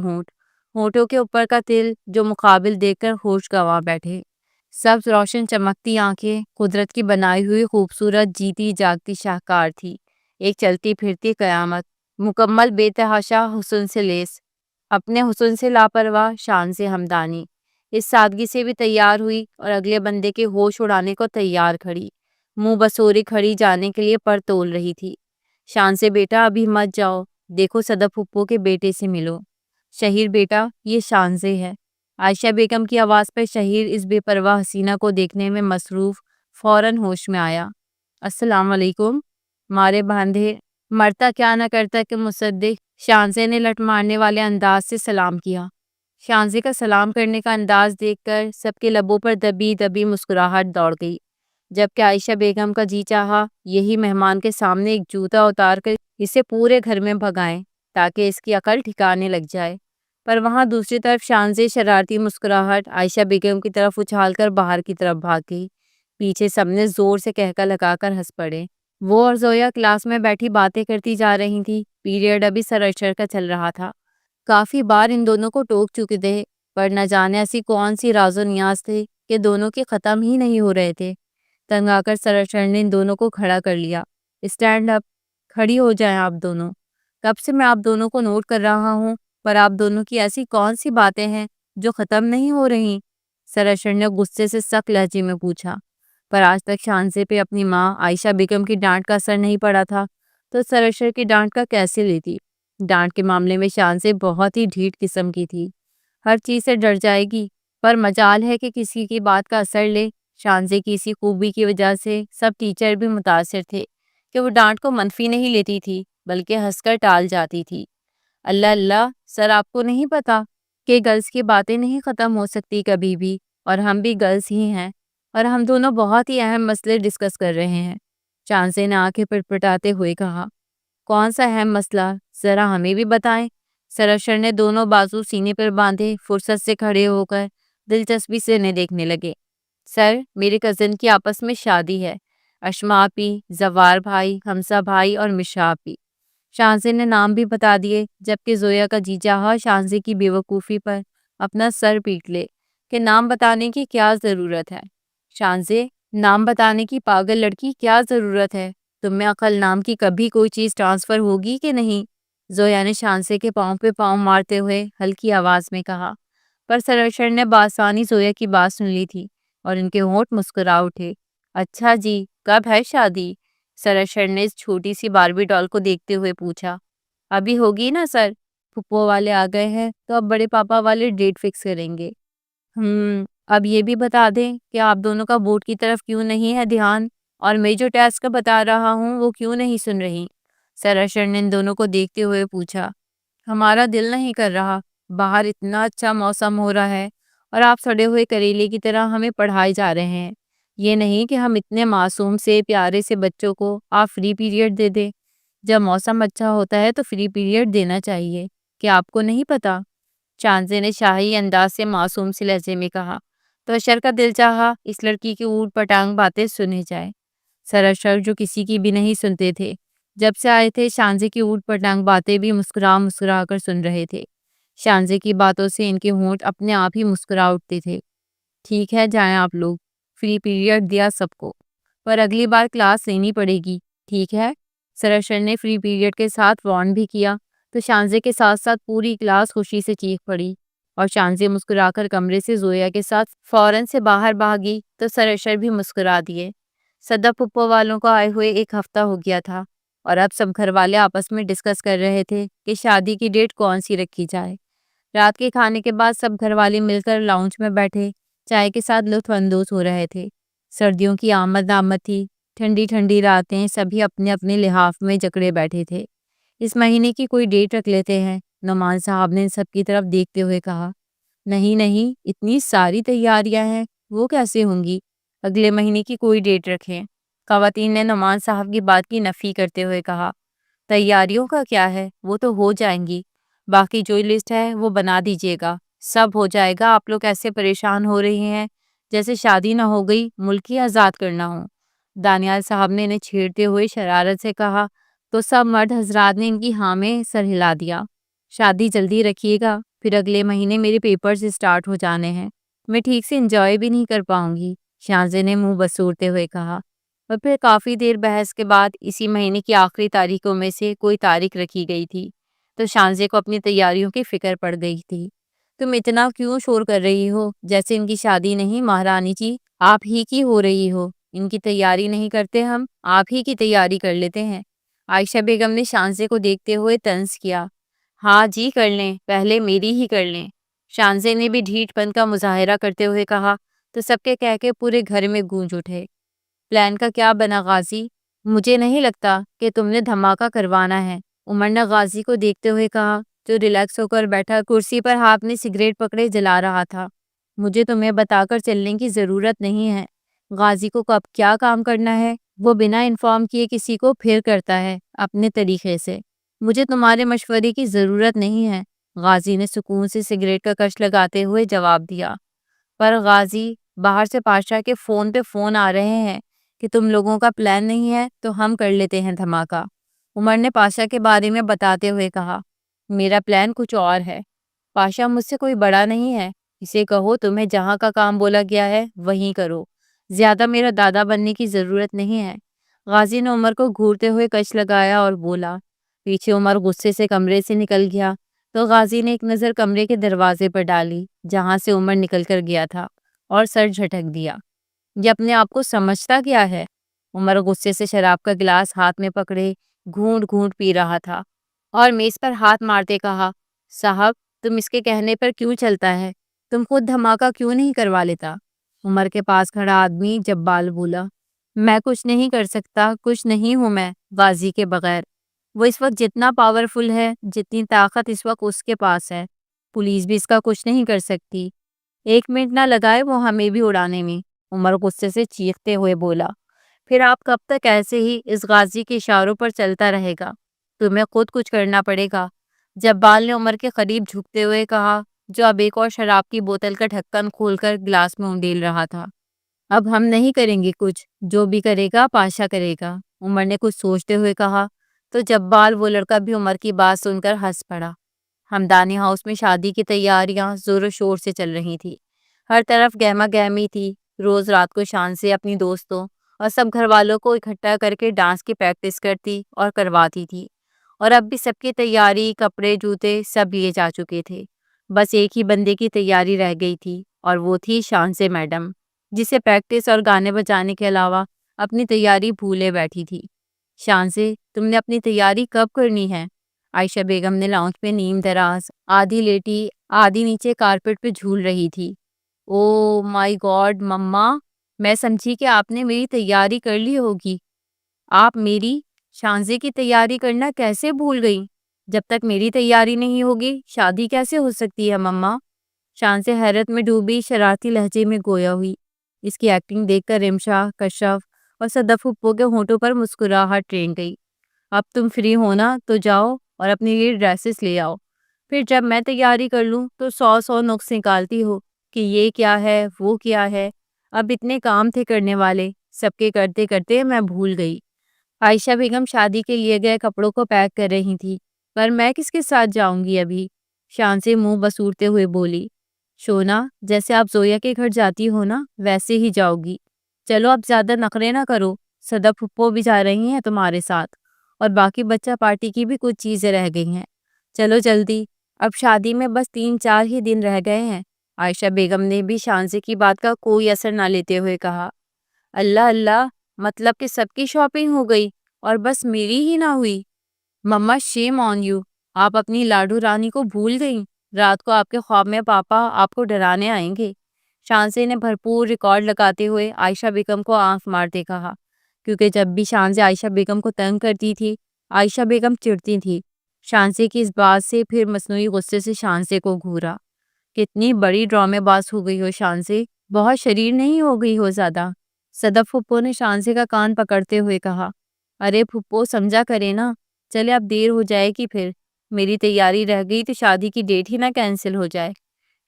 ہونٹوں کے اوپر کا تل جو مقابل دیکھ کر ہوش گنوا بیٹھے، سبز روشن چمکتی آنکھیں قدرت کی بنائی ہوئی خوبصورت جیتی جاگتی شاہکار تھی، ایک چلتی پھرتی قیامت، مکمل بے تحاشا حسن سے لیس، اپنے حسن سے لاپرواہ شانزے ہمدانی اس سادگی سے بھی تیار ہوئی اور اگلے بندے کے ہوش اڑانے کو تیار کھڑی، منہ بسوری کھڑی جانے کے لیے پر تول رہی تھی۔ شانزے بیٹا ابھی مت جاؤ، دیکھو صدف پھپھو کے بیٹے سے ملو۔ شہیر بیٹا یہ شانزے ہے۔ عائشہ بیگم کی آواز پر شہیر اس بے پرواہ حسینہ کو دیکھنے میں مصروف فوراً ہوش میں آیا۔ السلام علیکم، مارے باندھے مرتا کیا نہ کرتا کہ مصدق، شانزے نے لٹ مارنے والے انداز سے سلام کیا۔ شانزے کا سلام کرنے کا انداز دیکھ کر سب کے لبوں پر دبی دبی مسکراہٹ دوڑ گئی، جبکہ عائشہ بیگم کا جی چاہا یہی مہمان کے سامنے ایک جوتا اتار کر اسے پورے گھر میں بھگائیں تاکہ اس کی عقل ٹھکانے لگ جائے، پر وہاں دوسری طرف شانزے شرارتی مسکراہٹ عائشہ بیگم کی طرف اچھال کر باہر کی طرف بھاگ گئی۔ پیچھے سب نے زور سے کہکا لگا کر ہنس پڑے۔ وہ اور زویا کلاس میں بیٹھی باتیں کرتی جا رہی تھی۔ پیریڈ ابھی سر اشر کا چل رہا تھا۔ کافی بار ان دونوں کو ٹوک چکے تھے، پر نہ جانے ایسی کون سی راز و نیاز تھے کہ دونوں کے ختم ہی نہیں ہو رہے تھے۔ تنگ آ کر سر اشر نے ان دونوں کو کھڑا کر لیا۔ اسٹینڈ اپ، کھڑی ہو جائیں آپ دونوں۔ کب سے میں آپ دونوں کو نوٹ کر رہا ہوں، پر آپ دونوں کی ایسی کون سی باتیں ہیں جو ختم نہیں ہو رہی؟ سر اشر نے غصے سے سخت لہجے میں پوچھا۔ پر آج تک شانزے پہ اپنی ماں عائشہ بیگم کی ڈانٹ کا اثر نہیں پڑا تھا، تو سر اشر کی ڈانٹ کا کیسے لیتی؟ ڈانٹ کے معاملے میں شانزے بہت ہی ڈھیٹ قسم کی تھی، ہر چیز سے ڈر جائے گی، پر مجال ہے کہ کسی کی بات کا اثر لے۔ شانزے کی اسی خوبی کی وجہ سے سب ٹیچر بھی متاثر تھے کہ وہ ڈانٹ کو منفی نہیں لیتی تھی بلکہ ہنس کر ٹال جاتی تھی۔ اللہ اللہ، سر آپ کو نہیں پتا کہ گرلز کی باتیں نہیں ختم ہو سکتی کبھی بھی، اور ہم بھی گرلز ہی ہیں، اور ہم دونوں بہت ہی اہم مسئلے ڈسکس کر رہے ہیں۔ شانزے نے آنکھیں پٹپٹاتے ہوئے کہا۔ کون سا اہم مسئلہ؟ ذرا ہمیں بھی بتائیں۔ سر اشر نے دونوں بازو سینے پر باندھے فرصت سے کھڑے ہو کر دلچسپی سے انہیں دیکھنے لگے۔ سر، میرے کزن کی آپس میں شادی ہے، اشما آپی، زوار بھائی، حمزہ بھائی اور مشا آپی۔ شانزے نے نام بھی بتا دیے، جبکہ زویا کا جی چاہا شانزے کی بے وقوفی پر اپنا سر پیٹ لے کہ نام بتانے کی کیا ضرورت ہے۔ شانزے، نام بتانے کی پاگل لڑکی کیا ضرورت ہے؟ تم میں عقل نام کی کبھی کوئی چیز ٹرانسفر ہوگی کہ نہیں؟ زویا نے شانزے کے پاؤں پہ پاؤں مارتے ہوئے ہلکی آواز میں کہا، پر سر اشر نے بآسانی زویا کی بات سن لی تھی اور ان کے ہونٹ مسکرا اٹھے۔ اچھا جی، کب ہے شادی؟ سر اشر نے اس چھوٹی سی باربی ڈال کو دیکھتے ہوئے پوچھا۔ ابھی ہوگی نا سر، پھپھو والے آ گئے ہیں تو اب بڑے پاپا والے ڈیٹ فکس کریں گے۔ اب یہ بھی بتا دیں کہ آپ دونوں کا بورڈ کی طرف کیوں نہیں ہے دھیان، اور میں جو ٹیسٹ کا بتا رہا ہوں وہ کیوں نہیں سن رہی؟ سر اشر نے ان دونوں کو دیکھتے ہوئے پوچھا۔ ہمارا دل نہیں کر رہا، باہر اتنا اچھا موسم ہو رہا ہے اور آپ سڑے ہوئے کریلے کی طرح ہمیں پڑھائے جا رہے ہیں۔ یہ نہیں کہ ہم اتنے معصوم سے پیارے سے بچوں کو آپ فری پیریڈ دے دیں۔ جب موسم اچھا ہوتا ہے تو فری پیریڈ دینا چاہیے، کیا آپ کو نہیں پتا؟ شانزے نے شاہی انداز سے معصوم سے لہجے میں کہا، تو اشر کا دل چاہا اس لڑکی کی اوٹ پٹانگ باتیں سنے جائے۔ سر اشر جو کسی کی بھی نہیں سنتے تھے، جب سے آئے تھے شانزے کی اوٹ پٹانگ باتیں بھی مسکرا مسکرا کر سن رہے تھے۔ شانزے کی باتوں سے ان کے ہونٹ اپنے آپ ہی مسکرا اٹھتے تھے۔ ٹھیک ہے، جائیں آپ لوگ، فری پیریڈ دیا سب کو، پر اگلی بار کلاس لینی پڑے گی، ٹھیک ہے؟ سر اشر نے فری پیریڈ کے ساتھ وارن بھی کیا، تو شانزے کے ساتھ ساتھ پوری کلاس خوشی سے چیخ پڑی، اور شانزے مسکرا کر کمرے سے زویا کے ساتھ فوراً سے باہر بھاگی تو سر اشر بھی مسکرا دیے۔ صدف پھپھو والوں کو آئے ہوئے ایک ہفتہ ہو گیا تھا، اور اب سب گھر والے آپس میں ڈسکس کر رہے تھے کہ شادی کی ڈیٹ کون سی رکھی جائے۔ رات کے کھانے کے بعد سب گھر والے مل کر لاؤنج میں بیٹھے چائے کے ساتھ لطف اندوز ہو رہے تھے۔ سردیوں کی آمد تھی، ٹھنڈی ٹھنڈی راتیں، سبھی اپنے اپنے لحاف میں جکڑے بیٹھے تھے۔ اس مہینے کی کوئی ڈیٹ رکھ لیتے ہیں، نعمان صاحب نے سب کی طرف دیکھتے ہوئے کہا۔ نہیں نہیں، اتنی ساری تیاریاں ہیں، وہ کیسے ہوں گی؟ اگلے مہینے کی کوئی ڈیٹ رکھیں۔ خواتین نے نعمان صاحب کی بات کی نفی کرتے ہوئے کہا، تیاریوں کا کیا ہے، وہ تو ہو جائیں گی، باقی جو لسٹ ہے وہ بنا دیجیے گا، سب ہو جائے گا۔ آپ لوگ ایسے پریشان ہو رہی ہیں جیسے شادی نہ ہو گئی، ملک ہی آزاد کرنا ہو۔ دانیال صاحب نے انہیں چھیڑتے ہوئے شرارت سے کہا تو سب مرد حضرات نے ان کی ہاں میں سر ہلا دیا۔ شادی جلدی رکھیے گا، پھر اگلے مہینے میرے پیپرز اسٹارٹ ہو جانے ہیں، میں ٹھیک سے انجوائے بھی نہیں کر پاؤں گی، شانزے نے منہ بسورتے ہوئے کہا۔ اور پھر کافی دیر بحث کے بعد اسی مہینے کی آخری تاریخوں میں سے کوئی تاریخ رکھی گئی تھی، تو شانزے کو اپنی تیاریوں کی فکر پڑ گئی تھی۔ تم اتنا کیوں شور کر رہی ہو؟ جیسے ان کی شادی نہیں مہارانی جی، آپ ہی کی ہو رہی ہو۔ ان کی تیاری نہیں کرتے ہم، آپ ہی کی تیاری کر لیتے ہیں۔ عائشہ بیگم نے شانزے کو دیکھتے ہوئے طنز کیا۔ ہاں جی کر لیں، پہلے میری ہی کر لیں۔ شانزے نے بھی ڈھیٹ پن کا مظاہرہ کرتے ہوئے کہا تو سب کے کہہ کے پورے گھر میں گونج اٹھے۔ پلان کا کیا بنا غازی؟ مجھے نہیں لگتا کہ تم نے دھماکہ کروانا ہے، عمر نے غازی کو دیکھتے ہوئے کہا، جو ریلیکس ہو کر بیٹھا کرسی پر ہاتھ میں سگریٹ پکڑے جلا رہا تھا۔ مجھے تمہیں بتا کر چلنے کی ضرورت نہیں ہے۔ غازی کو کب کیا کام کرنا ہے وہ بنا انفارم کیے کسی کو پھر کرتا ہے اپنے طریقے سے۔ مجھے تمہارے مشورے کی ضرورت نہیں ہے، غازی نے سکون سے سگریٹ کا کش لگاتے ہوئے جواب دیا۔ پر غازی، باہر سے پاشا کے فون پہ فون آ رہے ہیں کہ تم لوگوں کا پلان نہیں ہے تو ہم کر لیتے ہیں دھماکہ، عمر نے پاشا کے بارے میں بتاتے ہوئے کہا۔ میرا پلان کچھ اور ہے۔ پاشا مجھ سے کوئی بڑا نہیں ہے، اسے کہو تمہیں جہاں کا کام بولا گیا ہے وہیں کرو، زیادہ میرا دادا بننے کی ضرورت نہیں ہے۔ غازی نے عمر کو گھورتے ہوئے کش لگایا اور بولا۔ پیچھے عمر غصے سے کمرے سے نکل گیا تو غازی نے ایک نظر کمرے کے دروازے پر ڈالی جہاں سے عمر نکل کر گیا تھا اور سر جھٹک دیا۔ یہ اپنے آپ کو سمجھتا کیا ہے؟ عمر غصے سے شراب کا گلاس ہاتھ میں پکڑے گھونٹ گھونٹ پی رہا تھا اور میز پر ہاتھ مارتے کہا، صاحب تم اس کے کہنے پر کیوں چلتا ہے؟ تم خود دھماکہ کیوں نہیں کروا لیتا؟ عمر کے پاس کھڑا آدمی جبال بولا، میں کچھ نہیں کر سکتا، کچھ نہیں ہوں میں غازی کے بغیر۔ وہ اس وقت جتنا پاورفل ہے، جتنی طاقت اس وقت اس کے پاس ہے، پولیس بھی اس کا کچھ نہیں کر سکتی۔ ایک منٹ نہ لگائے وہ ہمیں بھی اڑانے میں، عمر غصے سے چیختے ہوئے بولا۔ پھر آپ کب تک ایسے ہی اس غازی کے اشاروں پر چلتا رہے گا؟ تمہیں خود کچھ کرنا پڑے گا۔ جبال نے عمر کے قریب جھکتے ہوئے کہا، جو اب ایک اور شراب کی بوتل کا ڈھکن کھول کر گلاس میں انڈیل رہا تھا۔ اب ہم نہیں کریں گے کچھ، جو بھی کرے گا پاشا کرے گا، عمر نے کچھ سوچتے ہوئے کہا تو جبال وہ لڑکا بھی عمر کی بات سن کر ہنس پڑا۔ ہمدانی ہاؤس میں شادی کی تیاریاں زور و شور سے چل رہی تھی، ہر طرف گہما گہمی تھی۔ روز رات کو شان سے اپنی دوستوں اور سب گھر والوں کو اکٹھا کر کے ڈانس کی پریکٹس کرتی اور کرواتی تھی، اور اب بھی سب کی تیاری، کپڑے جوتے سب لیے جا چکے تھے۔ بس ایک ہی بندے کی تیاری رہ گئی تھی اور وہ تھی شان سے میڈم، جسے پریکٹس اور گانے بجانے کے علاوہ اپنی تیاری بھولے بیٹھی تھی۔ شان سے، تم نے اپنی تیاری کب کرنی ہے؟ عائشہ بیگم نے لاؤنج پہ نیم دراز، آدھی لیٹی آدھی نیچے کارپٹ پہ جھول رہی تھی۔ او مائی گاڈ مما، میں سمجھی کہ آپ نے میری تیاری کر لی ہوگی۔ آپ میری، شانزے کی تیاری کرنا کیسے بھول گئی؟ جب تک میری تیاری نہیں ہوگی شادی کیسے ہو سکتی ہے مما؟ شانزے حیرت میں ڈوبی شرارتی لہجے میں گویا ہوئی۔ اس کی ایکٹنگ دیکھ کر رمشا، کشف اور صدف پھپھو کے ہونٹوں پر مسکراہٹ ٹرین گئی۔ اب تم فری ہونا تو جاؤ اور اپنے لیے ڈریسز لے آؤ، پھر جب میں تیاری کر لوں تو 100 نقص نکالتی ہو کہ یہ کیا ہے وہ کیا ہے۔ اب اتنے کام تھے کرنے والے، سب کے کرتے کرتے میں بھول گئی۔ عائشہ بیگم شادی کے لیے گئے کپڑوں کو پیک کر رہی تھی، پر میں کس کے ساتھ جاؤں گی ابھی؟ شان سے منہ بسورتے ہوئے بولی، شونا جیسے آپ زویا کے گھر جاتی ہو نا ویسے ہی جاؤ گی۔ چلو اب زیادہ نخرے نہ کرو، صدف پھپھو بھی جا رہی ہیں تمہارے ساتھ، اور باقی بچہ پارٹی کی بھی کچھ چیزیں رہ گئی ہیں، چلو جلدی، اب شادی میں بس 3-4 ہی دن رہ گئے ہیں۔ عائشہ بیگم نے بھی شانزے کی بات کا کوئی اثر نہ لیتے ہوئے کہا، اللہ اللہ، مطلب کہ سب کی شاپنگ ہو گئی اور بس میری ہی نہ ہوئی؟ مما شیم آن یو، آپ اپنی لاڈو رانی کو بھول گئیں، رات کو آپ کے خواب میں پاپا آپ کو ڈرانے آئیں گے۔ شانزے نے بھرپور ریکارڈ لگاتے ہوئے عائشہ بیگم کو آنکھ مارتے کہا، کیونکہ جب بھی شانزے عائشہ بیگم کو تنگ کرتی تھی عائشہ بیگم چڑھتی تھی۔ شانزے کی اس بات سے پھر مصنوعی غصے سے شانزے کو گھورا۔ کتنی بڑی ڈرامے باز ہو گئی ہو شانزی، بہت شریر نہیں ہو گئی ہو زیادہ؟ صدف پھپھو نے شانزی کا کان پکڑتے ہوئے کہا۔ ارے پھپھو سمجھا کرے نا، چلے اب دیر ہو جائے گی پھر، میری تیاری رہ گئی تو شادی کی ڈیٹ ہی نہ کینسل ہو جائے۔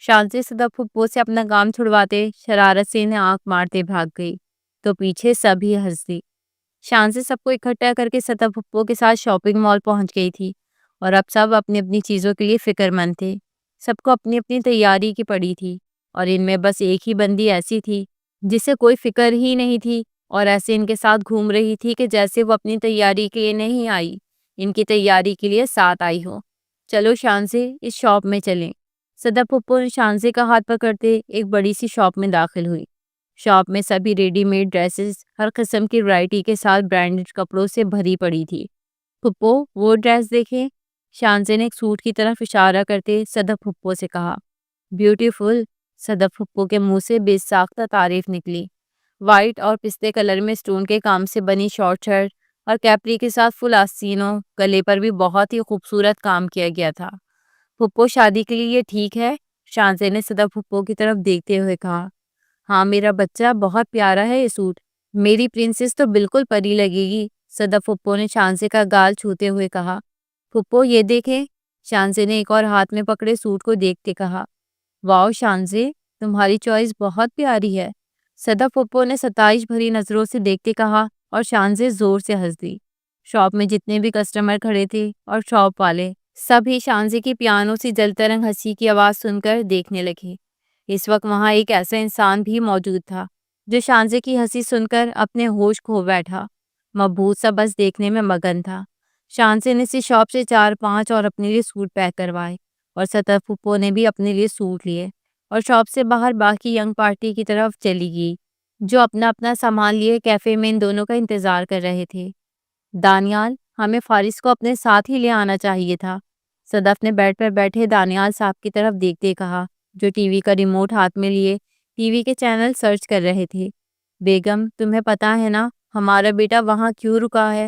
شانزی صدف پھپھو سے اپنا کام چھڑواتے شرارت سے انہیں آنکھ مارتے بھاگ گئی تو پیچھے سب ہی ہنس دی۔ شانزی سب کو اکٹھا کر کے صدف پھپھو کے ساتھ شاپنگ مال پہنچ گئی تھی اور اب سب اپنی اپنی چیزوں کے لیے فکر مند تھے۔ سب کو اپنی اپنی تیاری کی پڑی تھی اور ان میں بس ایک ہی بندی ایسی تھی جسے کوئی فکر ہی نہیں تھی اور ایسے ان کے ساتھ گھوم رہی تھی کہ جیسے وہ اپنی تیاری کے لیے نہیں آئی، ان کی تیاری کے لیے ساتھ آئی ہو۔ چلو شانزی اس شاپ میں چلیں۔ صدف پھپھو نے شانزی کا ہاتھ پکڑتے ایک بڑی سی شاپ میں داخل ہوئی۔ شاپ میں سبھی ریڈی میڈ ڈریسز ہر قسم کی ورائٹی کے ساتھ برانڈڈ کپڑوں سے بھری پڑی تھی۔ پھپھو وہ ڈریس دیکھیں، شانزی نے ایک سوٹ کی طرف اشارہ کرتے صدف پھپھو سے کہا۔ بیوٹیفل، صدف پھپھو کے منہ سے بے ساختہ تعریف نکلی۔ وائٹ اور پستے کلر میں سٹون کے کام سے بنی شارٹ شرٹ اور کیپری کے ساتھ فل آستینوں، گلے پر بھی بہت ہی خوبصورت کام کیا گیا تھا۔ پھپھو شادی کے لیے یہ ٹھیک ہے؟ شانزی نے صدف پھپھو کی طرف دیکھتے ہوئے کہا۔ ہاں میرا بچہ، بہت پیارا ہے یہ سوٹ، میری پرنسس تو بالکل پری لگے گی، صدف پھپھو نے شانزی کا گال چھوتے ہوئے کہا۔ پھپھو یہ دیکھیں، شانزی نے ایک اور ہاتھ میں پکڑے سوٹ کو دیکھتے کہا۔ واؤ شانزی، تمہاری چوائس بہت پیاری ہے، صدف پھپھو نے ستائش بھری نظروں سے دیکھتے کہا اور شانزی زور سے ہنس دی۔ شاپ میں جتنے بھی کسٹمر کھڑے تھے اور شاپ والے سب ہی شانزی کی پیانوں سے جلتا رنگ ہنسی کی آواز سن کر دیکھنے لگے۔ اس وقت وہاں ایک ایسا انسان بھی موجود تھا جو شانزی کی ہنسی سن کر اپنے ہوش کھو بیٹھا، مبہوت سا بس دیکھنے میں مگن تھا۔ شانزی نے اسی شاپ سے 4-5 اور اپنے لیے سوٹ پیک کروائے اور صدف پھپھو نے بھی اپنے لیے سوٹ لیے اور شاپ سے باہر باقی ینگ پارٹی کی طرف چلی گئی جو اپنا اپنا سامان لیے کیفے میں ان دونوں کا انتظار کر رہے تھے۔ دانیال، ہمیں فارس کو اپنے ساتھ ہی لے آنا چاہیے تھا، صدف نے بیڈ پر بیٹھے دانیال صاحب کی طرف دیکھتے کہا جو ٹی وی کا ریموٹ ہاتھ میں لیے ٹی وی کے چینل سرچ کر رہے تھے۔ بیگم، تمہیں پتا ہے نا ہمارا بیٹا وہاں کیوں رکا ہے،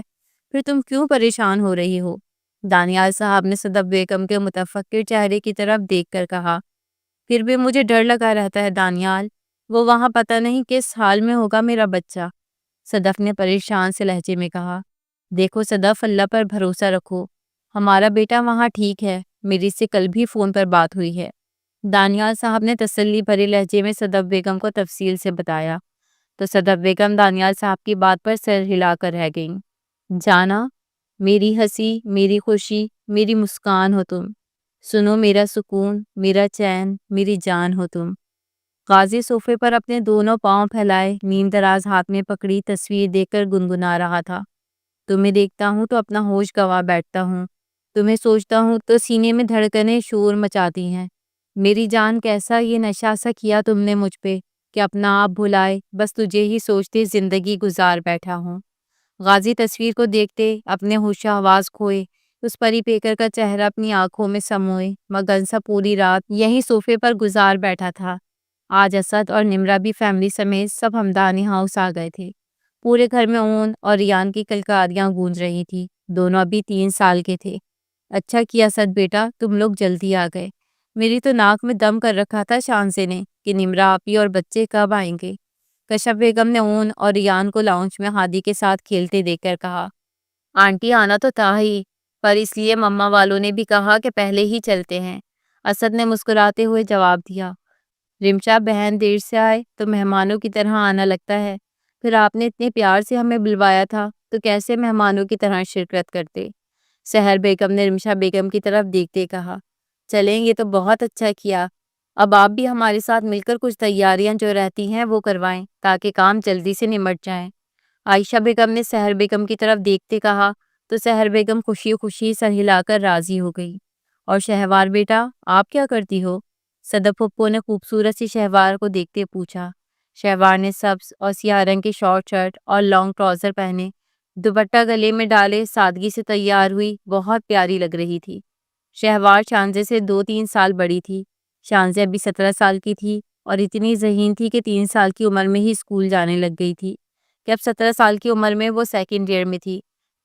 پھر تم کیوں پریشان ہو رہی ہو؟ دانیال صاحب نے صدف بیگم کے متفکر چہرے کی طرف دیکھ کر کہا۔ پھر بھی مجھے ڈر لگا رہتا ہے دانیال، وہ وہاں پتہ نہیں کس حال میں ہوگا میرا بچہ، صدف نے پریشان سے لہجے میں کہا۔ دیکھو صدف، اللہ پر بھروسہ رکھو، ہمارا بیٹا وہاں ٹھیک ہے، میری سے کل بھی فون پر بات ہوئی ہے، دانیال صاحب نے تسلی بھرے لہجے میں صدف بیگم کو تفصیل سے بتایا۔ تو صدف بیگم دانیال صاحب کی بات پر سر ہلا کر رہ گئیں۔ جانا، میری ہنسی، میری خوشی، میری مسکان ہو تم، سنو میرا سکون، میرا چین، میری جان ہو تم۔ غازی صوفے پر اپنے دونوں پاؤں پھیلائے نیم دراز ہاتھ میں پکڑی تصویر دیکھ کر گنگنا رہا تھا۔ تمہیں دیکھتا ہوں تو اپنا ہوش گنوا بیٹھتا ہوں، تمہیں سوچتا ہوں تو سینے میں دھڑکنیں شور مچاتی ہیں۔ میری جان، کیسا یہ نشہ سا کیا تم نے مجھ پہ کہ اپنا آپ بھلائے بس تجھے ہی سوچتے زندگی گزار بیٹھا ہوں۔ غازی تصویر کو دیکھتے اپنے ہوش و حواس کھوئے، اس پری پیکر کا چہرہ اپنی آنکھوں میں سموئے مگن سا پوری رات یہیں صوفے پر گزار بیٹھا تھا۔ آج اسد اور نمرہ بھی فیملی سمیت سب ہمدانی ہاؤس آ گئے تھے۔ پورے گھر میں اون اور ریان کی کلکاریاں گونج رہی تھی، دونوں ابھی 3 سال کے تھے۔ اچھا کیا اسد بیٹا، تم لوگ جلدی آ گئے، میری تو ناک میں دم کر رکھا تھا شانزی نے کہ نمرہ آپی اور بچے کب آئیں گے۔ کشف بیگم نے اون اور ریان کو لاؤنج میں ہادی کے ساتھ کھیلتے دیکھ کر کہا۔ آنٹی آنا تو تھا ہی، پر اس لیے مما والوں نے بھی کہا کہ پہلے ہی چلتے ہیں، اسد نے مسکراتے ہوئے جواب دیا۔ رمشا بہن، دیر سے آئے تو مہمانوں کی طرح آنا لگتا ہے، پھر آپ نے اتنے پیار سے ہمیں بلوایا تھا تو کیسے مہمانوں کی طرح شرکت کرتے، سحر بیگم نے رمشا بیگم کی طرف دیکھتے کہا۔ چلیں، یہ تو بہت اچھا کیا، اب آپ بھی ہمارے ساتھ مل کر کچھ تیاریاں جو رہتی ہیں وہ کروائیں تاکہ کام جلدی سے نمٹ جائیں، عائشہ بیگم نے سحر بیگم کی طرف دیکھتے کہا تو سحر بیگم خوشی خوشی سر ہلا کر راضی ہو گئی۔ اور شہوار بیٹا، آپ کیا کرتی ہو؟ صدف پھپھو نے خوبصورت سی شہوار کو دیکھتے پوچھا۔ شہوار نے سبز اور سیاہ رنگ کی شارٹ شرٹ اور لانگ ٹراؤزر پہنے، دوپٹہ گلے میں ڈالے سادگی سے تیار ہوئی، بہت پیاری لگ رہی تھی۔ شہوار شانزی سے 2-3 سال بڑی تھی۔ شانزی ابھی 17 سال کی تھی اور اتنی ذہین تھی کہ 3 سال کی عمر میں ہی اسکول جانے لگ گئی تھی کہ اب 17 سال کی عمر میں وہ سیکنڈ ایئر میں تھی،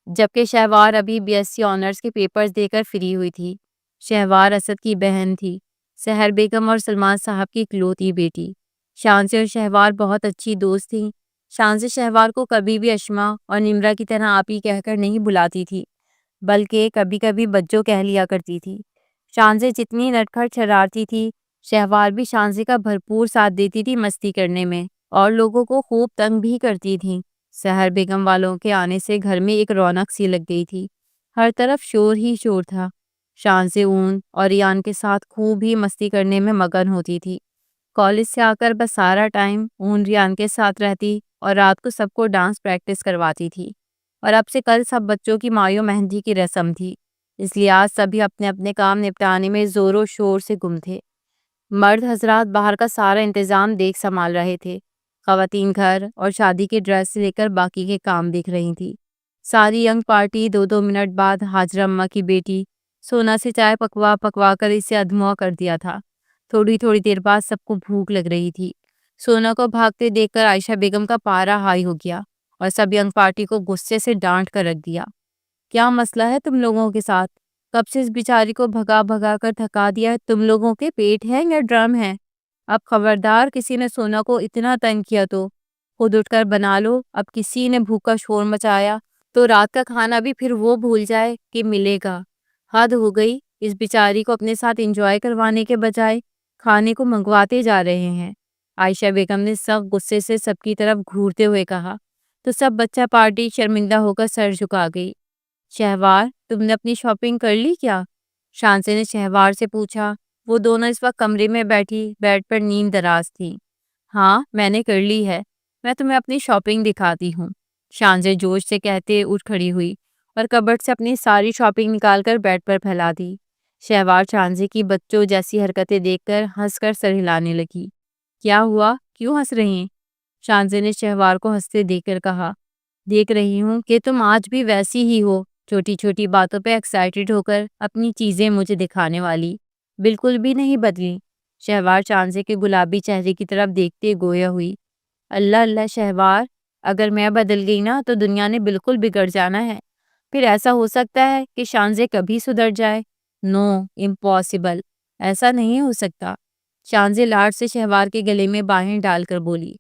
جبکہ شہوار ابھی BSc آنرز کے پیپرز دے کر فری ہوئی تھی۔ شہوار اسد کی بہن تھی۔ سحر بیگم اور سلمان صاحب کی اکلوتی بیٹی۔ شانزی اور شہوار بہت اچھی دوست تھیں۔ شانزی شہوار کو کبھی بھی اشما اور نمرا کی طرح آپ ہی کہہ کر نہیں بلاتی تھی، بلکہ کبھی کبھی بچوں کہہ لیا کرتی تھی۔ شانزی جتنی نٹکھٹ شرارتی تھی، شہوار بھی شانزی کا بھرپور ساتھ دیتی تھی مستی کرنے میں، اور لوگوں کو خوب تنگ بھی کرتی تھیں۔ سحر بیگم والوں کے آنے سے گھر میں ایک رونق سی لگ گئی تھی۔ ہر طرف شور ہی شور تھا۔ شانزی اون اور ریان کے ساتھ خوب ہی مستی کرنے میں مگن ہوتی تھی۔ کالج سے آ کر بس سارا ٹائم اون ریان کے ساتھ رہتی اور رات کو سب کو ڈانس پریکٹس کرواتی تھی۔ اور اب سے کل سب بچوں کی مایو مہندی کی رسم تھی، اس لیے آج سبھی اپنے اپنے کام نپٹانے میں زور و شور سے گم تھے۔ مرد حضرات باہر کا سارا انتظام دیکھ سنبھال رہے تھے، خواتین گھر اور شادی کے ڈریس سے لے کر باقی کے کام دیکھ رہی تھی۔ ساری ینگ پارٹی 2 منٹ بعد حاجرہ اماں کی بیٹی سونا سے چائے پکوا پکوا کر اسے ادھموا کر دیا تھا۔ تھوڑی دیر بعد سب کو بھوک لگ رہی تھی۔ سونا کو بھاگتے دیکھ کر عائشہ بیگم کا پارا ہائی ہو گیا اور سب ینگ پارٹی کو غصے سے ڈانٹ کر رکھ دیا۔ کیا مسئلہ ہے تم لوگوں کے ساتھ؟ کب سے اس بیچاری کو بھگا بھگا کر تھکا دیا ہے؟ تم لوگوں کے پیٹ ہیں یا ڈرم ہے؟ اب خبردار کسی نے سونا کو اتنا تنگ کیا تو خود اٹھ کر بنا لو۔ اب کسی نے بھوکا شور مچایا تو رات کا کھانا بھی پھر وہ بھول جائے کہ ملے گا۔ حد ہو گئی، اس بیچاری کو اپنے ساتھ انجوائے کروانے کے بجائے کھانے کو منگواتے جا رہے ہیں۔ عائشہ بیگم نے سخت غصے سے سب کی طرف گھورتے ہوئے کہا تو سب بچہ پارٹی شرمندہ ہو کر سر جھکا گئی۔ شہوار، تم نے اپنی شاپنگ کر لی کیا؟ شانزی نے شہوار سے پوچھا۔ وہ دونوں اس وقت کمرے میں بیٹھی بیڈ پر نیند دراز تھی۔ ہاں، میں نے کر لی ہے، میں تمہیں اپنی شاپنگ دکھاتی ہوں۔ شانزی جوش سے کہتے اٹھ کھڑی ہوئی اور کبرڈ سے اپنی ساری شاپنگ نکال کر بیڈ پر پھیلا دی۔ شہوار شانزی کی بچوں جیسی حرکتیں دیکھ کر ہنس کر سر ہلانے لگی۔ کیا ہوا؟ کیوں ہنس رہی ہیں؟ شانزی نے شہوار کو ہنستے دیکھ کر کہا، دیکھ رہی ہوں کہ تم آج بھی ویسی ہی ہو، چھوٹی چھوٹی باتوں پہ ایکسائٹڈ ہو کر اپنی چیزیں مجھے دکھانے والی، بالکل بھی نہیں بدلی۔ شہوار شانزی کے گلابی چہرے کی طرف دیکھتے گویا ہوئی۔ اللہ اللہ شہوار، اگر میں بدل گئی نا تو دنیا نے بالکل بگڑ جانا ہے۔ پھر ایسا ہو سکتا ہے کہ شانزی کبھی سدھر جائے؟ نو، امپاسبل، ایسا نہیں ہو سکتا۔ شانزی لاڈ سے شہوار کے گلے میں باہیں ڈال کر بولی،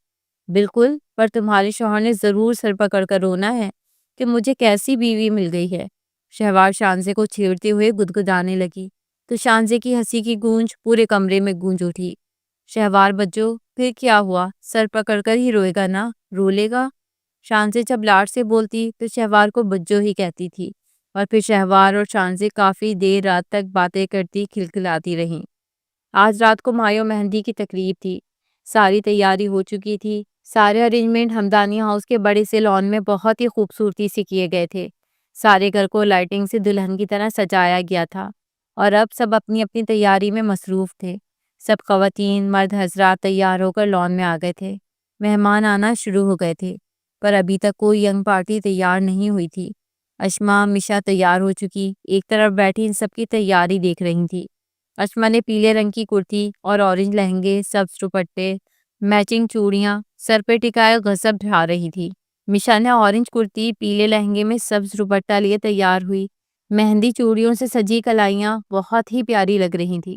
بالکل، پر تمہارے شوہر نے ضرور سر پکڑ کر رونا ہے کہ مجھے کیسی بیوی مل گئی ہے۔ شہوار شانزی کو چھیڑتے ہوئے گدگدانے لگی تو شانزی کی ہنسی کی گونج پورے کمرے میں گونج اٹھی۔ شہوار بچو، پھر کیا ہوا؟ سر پکڑ کر ہی روئے گا نا؟ رو لے گا؟ شانزی جب لاڈ سے بولتی تو شہوار کو بجو ہی کہتی تھی، اور پھر شہوار اور شانزی کافی دیر رات تک باتیں کرتی کھلکھلاتی رہیں۔ آج رات کو مایو مہندی کی تقریب تھی۔ ساری تیاری ہو چکی تھی۔ سارے ارینجمنٹ ہمدانی ہاؤس کے بڑے سے لان میں بہت ہی خوبصورتی سے کیے گئے تھے۔ سارے گھر کو لائٹنگ سے دلہن کی طرح سجایا گیا تھا، اور اب سب اپنی اپنی تیاری میں مصروف تھے۔ سب خواتین مرد حضرات تیار ہو کر لان میں آ گئے تھے۔ مہمان آنا شروع ہو گئے تھے، پر ابھی تک کوئی ینگ پارٹی تیار نہیں ہوئی تھی۔ اشما مشا تیار ہو چکی ایک طرف بیٹھی ان سب کی تیاری دیکھ رہی تھی۔ اشما نے پیلے رنگ کی کرتی اور اورنج لہنگے، سبز دوپٹے، میچنگ چوڑیاں سر پہ ٹکائے غضب ڈھا رہی تھی۔ مشا نے اورنج کرتی پیلے لہنگے میں سبز دوپٹہ لیے تیار ہوئی۔ مہندی چوڑیوں سے سجی کلائیاں بہت ہی پیاری لگ رہی تھی۔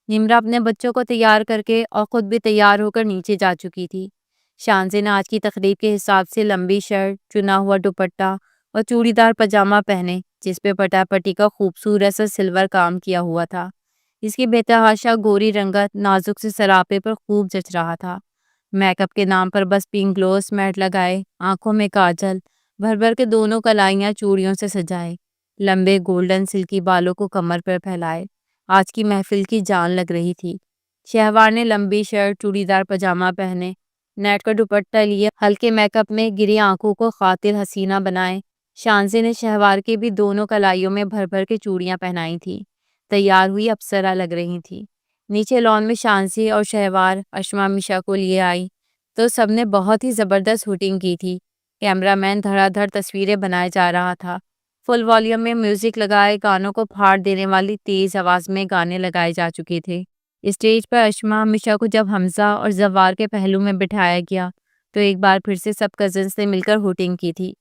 نمرا اپنے بچوں کو تیار کر کے اور خود بھی تیار ہو کر نیچے جا چکی تھی۔ شانزی نے آج کی تقریب کے حساب سے لمبی شرٹ، چنا ہوا دوپٹہ اور چوڑی دار پاجامہ پہنے، جس پہ پٹا پٹی کا خوبصورت سا سلور کام کیا ہوا تھا۔ اس کی بے تحاشا گوری رنگت نازک سے سراپے پر خوب جچ رہا تھا۔ میک اپ کے نام پر بس پنک گلوس میٹ لگائے، آنکھوں میں کاجل بھر بھر کے دونوں کلائیاں چوڑیوں سے سجائے، لمبے گولڈن سلکی بالوں کو کمر پر پھیلائے، آج کی محفل کی جان لگ رہی تھی۔ شہوار نے لمبی شرٹ، چوڑی دار پاجامہ پہنے، نیٹ کا دوپٹہ لیے ہلکے میک اپ میں گری آنکھوں کو قاتل حسینہ بنائے۔ شانزی نے شہوار کے بھی دونوں کلائیوں میں بھر بھر کے چوڑیاں پہنائی تھیں، تیار ہوئی اپسرا لگ رہی تھی۔ نیچے لان میں شانزی اور شہوار اشما مشا کو لیے آئی تو سب نے بہت ہی زبردست شوٹنگ کی تھی۔ کیمرہ مین دھڑا دھڑ تصویریں بنائے جا رہا تھا۔ فل والیوم میں میوزک لگائے گانوں کو پھاڑ دینے والی تیز آواز میں گانے لگائے جا چکے تھے۔ اسٹیج پر اشما مشا کو جب حمزہ اور زوار کے پہلو میں بٹھایا گیا تو ایک بار پھر سے سب کزنس نے مل کر ہوٹنگ کی تھی۔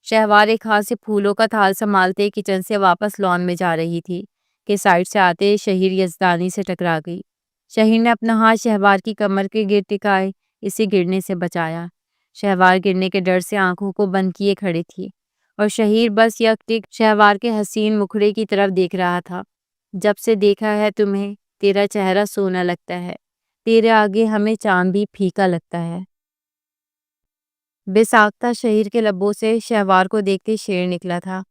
شہوار ایک ہاتھ سے پھولوں کا تھال سنبھالتے کچن سے واپس لان میں جا رہی تھی کہ سائڈ سے آتے شہیر یزدانی سے ٹکرا گئی۔ شہیر نے اپنا ہاتھ شہوار کی کمر کے گرد ٹکائے اسے گرنے سے بچایا۔ شہوار گرنے کے ڈر سے آنکھوں کو بند کیے کھڑی تھی اور شہیر بس یک ٹک شہوار کے حسین مکھڑے کی طرف دیکھ رہا تھا۔ جب سے دیکھا ہے تمہیں، تیرا چہرہ سونا لگتا ہے، تیرے آگے ہمیں چاند بھی پھیکا لگتا ہے۔ بے ساختہ شہیر کے لبوں سے شہوار کو دیکھتے شعر نکلا تھا۔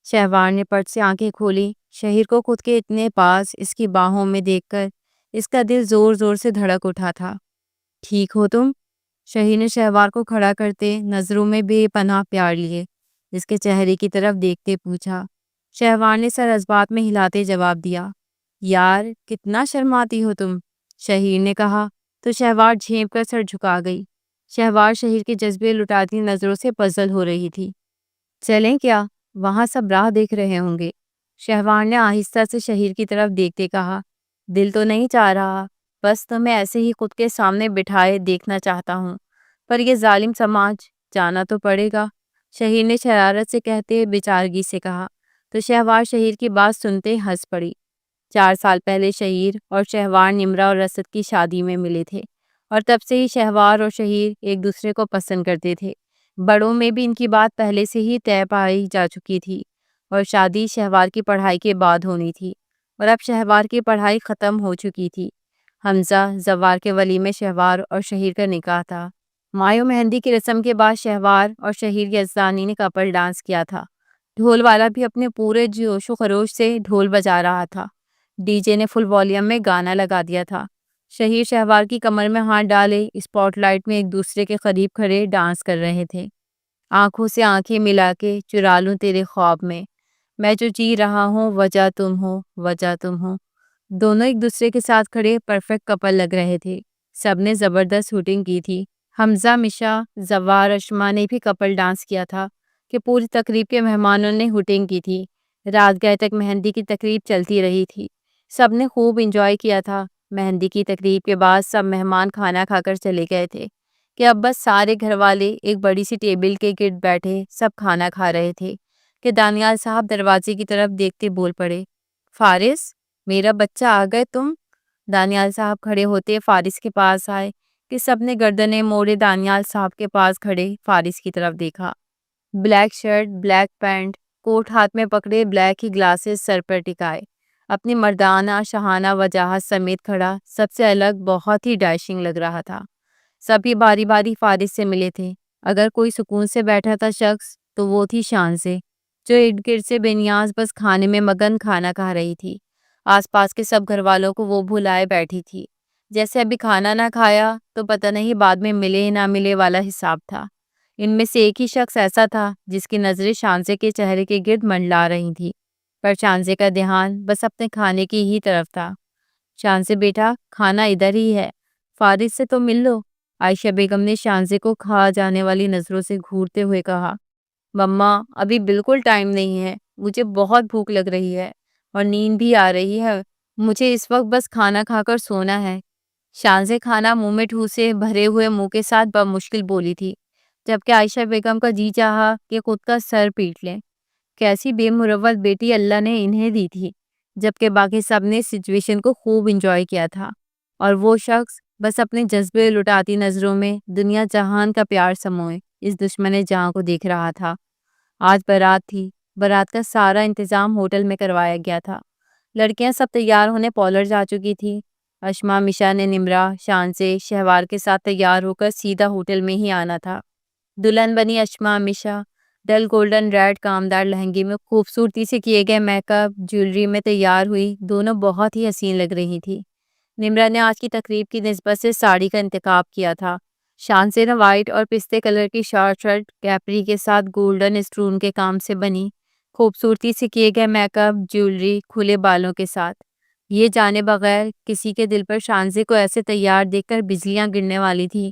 شہوار نے پٹ سے آنکھیں کھولی۔ شہیر کو خود کے اتنے پاس اس کی باہوں میں دیکھ کر اس کا دل زور زور سے دھڑک اٹھا تھا۔ ٹھیک ہو تم؟ شہیر نے شہوار کو کھڑا کرتے نظروں میں بے پناہ پیار لیے اس کے چہرے کی طرف دیکھتے پوچھا۔ شہوار نے سر اسبات میں ہلاتے جواب دیا، یار کتنا شرماتی ہو تم۔ شہیر نے کہا تو شہوار جھینپ کر سر جھکا گئی۔ شہوار شہیر کے جذبے لٹاتی نظروں سے پزل ہو رہی تھی۔ چلیں کیا؟ وہاں سب راہ دیکھ رہے ہوں گے۔ شہوار نے آہستہ سے شہیر کی طرف دیکھتے کہا، دل تو نہیں چاہ رہا، بس تمہیں ایسے ہی خود کے سامنے بٹھائے دیکھنا چاہتا ہوں، پر یہ ظالم سماج، جانا تو پڑے گا۔ شہیر نے شرارت سے کہتے بیچارگی سے کہا تو شہوار شہیر کی بات سنتے ہنس پڑی۔ 4 سال پہلے شہیر اور شہوار نمرہ اور رسد کی شادی میں ملے تھے اور تب سے ہی شہوار اور شہیر ایک دوسرے کو پسند کرتے تھے۔ بڑوں میں بھی ان کی بات پہلے سے ہی طے پائی جا چکی تھی اور شادی شہوار کی پڑھائی کے بعد ہونی تھی، اور اب شہوار کی پڑھائی ختم ہو چکی تھی۔ حمزہ زوار کے ولیمے شہوار اور شہیر کا نکاح تھا۔ مایو مہندی کی رسم کے بعد شہوار اور شہیر یزدانی نے کپل ڈانس کیا تھا۔ ڈھول والا بھی اپنے پورے جوش و خروش سے ڈھول بجا رہا تھا۔ ڈی جے نے فل والیوم میں گانا لگا دیا تھا۔ شہیر شہوار کی کمر میں ہاتھ ڈالے اسپاٹ لائٹ میں ایک دوسرے کے قریب کھڑے ڈانس کر رہے تھے۔ آنکھوں سے آنکھیں ملا کے چرا لوں تیرے خواب میں جو جی رہا ہوں وجہ تم ہو، وجہ تم ہو۔ دونوں ایک دوسرے کے ساتھ کھڑے پرفیکٹ کپل لگ رہے تھے۔ سب نے زبردست شوٹنگ کی تھی۔ حمزہ، مشا، زوار، اشما نے بھی کپل ڈانس کیا تھا کہ پوری تقریب کے مہمانوں نے ہوٹنگ کی تھی۔ رات گئے تک مہندی کی تقریب چلتی رہی تھی۔ سب نے خوب انجوائے کیا تھا۔ مہندی کی تقریب کے بعد سب مہمان کھانا کھا کر چلے گئے تھے کہ اب بس سارے گھر والے ایک بڑی سی ٹیبل کے گرد بیٹھے سب کھانا کھا رہے تھے کہ دانیال صاحب دروازے کی طرف دیکھتے بول پڑے، فارس، میرا بچہ آ گئے تم؟ دانیال صاحب کھڑے ہوتے فارس کے پاس آئے کہ سب نے گردنیں موڑے دانیال صاحب کے پاس کھڑے فارس کی طرف دیکھا۔ بلیک شرٹ، بلیک پینٹ، کوٹ ہاتھ میں پکڑے، بلیک ہی گلاسز سر پر ٹکائے، اپنی مردانہ شاہانہ وجاہت سمیت کھڑا سب سے الگ بہت ہی ڈیشنگ لگ رہا تھا۔ سبھی باری باری فارس سے ملے تھے۔ اگر کوئی سکون سے بیٹھا تھا شخص تو وہ تھی شان سے، جو ارد گرد سے بے نیاز بس کھانے میں مگن کھانا کھا رہی تھی۔ آس پاس کے سب گھر والوں کو وہ بھلائے بیٹھی تھی، جیسے ابھی کھانا نہ کھایا تو پتہ نہیں بعد میں ملے نہ ملے والا حساب تھا۔ ان میں سے ایک ہی شخص ایسا تھا جس کی نظریں شانزے کے چہرے کے گرد منڈلا رہی تھی، پر شانزے کا دھیان بس اپنے کھانے کی ہی طرف تھا۔ شانزے بیٹا، کھانا ادھر ہی ہے، فارس سے تو مل لو۔ عائشہ بیگم نے شانزے کو کھا جانے والی نظروں سے گھورتے ہوئے کہا، مما ابھی بالکل ٹائم نہیں ہے، مجھے بہت بھوک لگ رہی ہے اور نیند بھی آ رہی ہے، مجھے اس وقت بس کھانا کھا کر سونا ہے۔ شانزے کھانا منہ میں ٹھوسے بھرے ہوئے منہ کے ساتھ بمشکل بولی تھی، جبکہ عائشہ بیگم کا جی چاہا کہ خود کا سر پیٹ لیں۔ کیسی بے مروت بیٹی اللہ نے انہیں دی تھی، جبکہ باقی سب نے سچویشن کو خوب انجوائے کیا تھا، اور وہ شخص بس اپنے جذبے لٹاتی نظروں میں دنیا جہان کا پیار سموئے اس دشمن جہاں کو دیکھ رہا تھا۔ آج بارات تھی۔ بارات کا سارا انتظام ہوٹل میں کروایا گیا تھا۔ لڑکیاں سب تیار ہونے پالر جا چکی تھی۔ اشما، مشا نے نمرہ، شانزے، شہوار کے ساتھ تیار ہو کر سیدھا ہوٹل میں ہی آنا تھا۔ دلہن بنی اشما، مشا ڈل گولڈن ریڈ کامدار لہنگے میں خوبصورتی سے کیے گئے میک اپ جیولری میں تیار ہوئی، دونوں بہت ہی حسین لگ رہی تھی۔ نمرہ نے آج کی تقریب کی نسبت سے ساڑی کا انتخاب کیا تھا۔ شانزے نے وائٹ اور پستے کلر کی شارٹ شرٹ کیپری کے ساتھ گولڈن اسٹون کے کام سے بنی خوبصورتی سے کیے گئے میک اپ جیولری کھلے بالوں کے ساتھ یہ جانے بغیر کسی کے دل پر شانزے کو ایسے تیار دیکھ کر بجلیاں گرنے والی تھی۔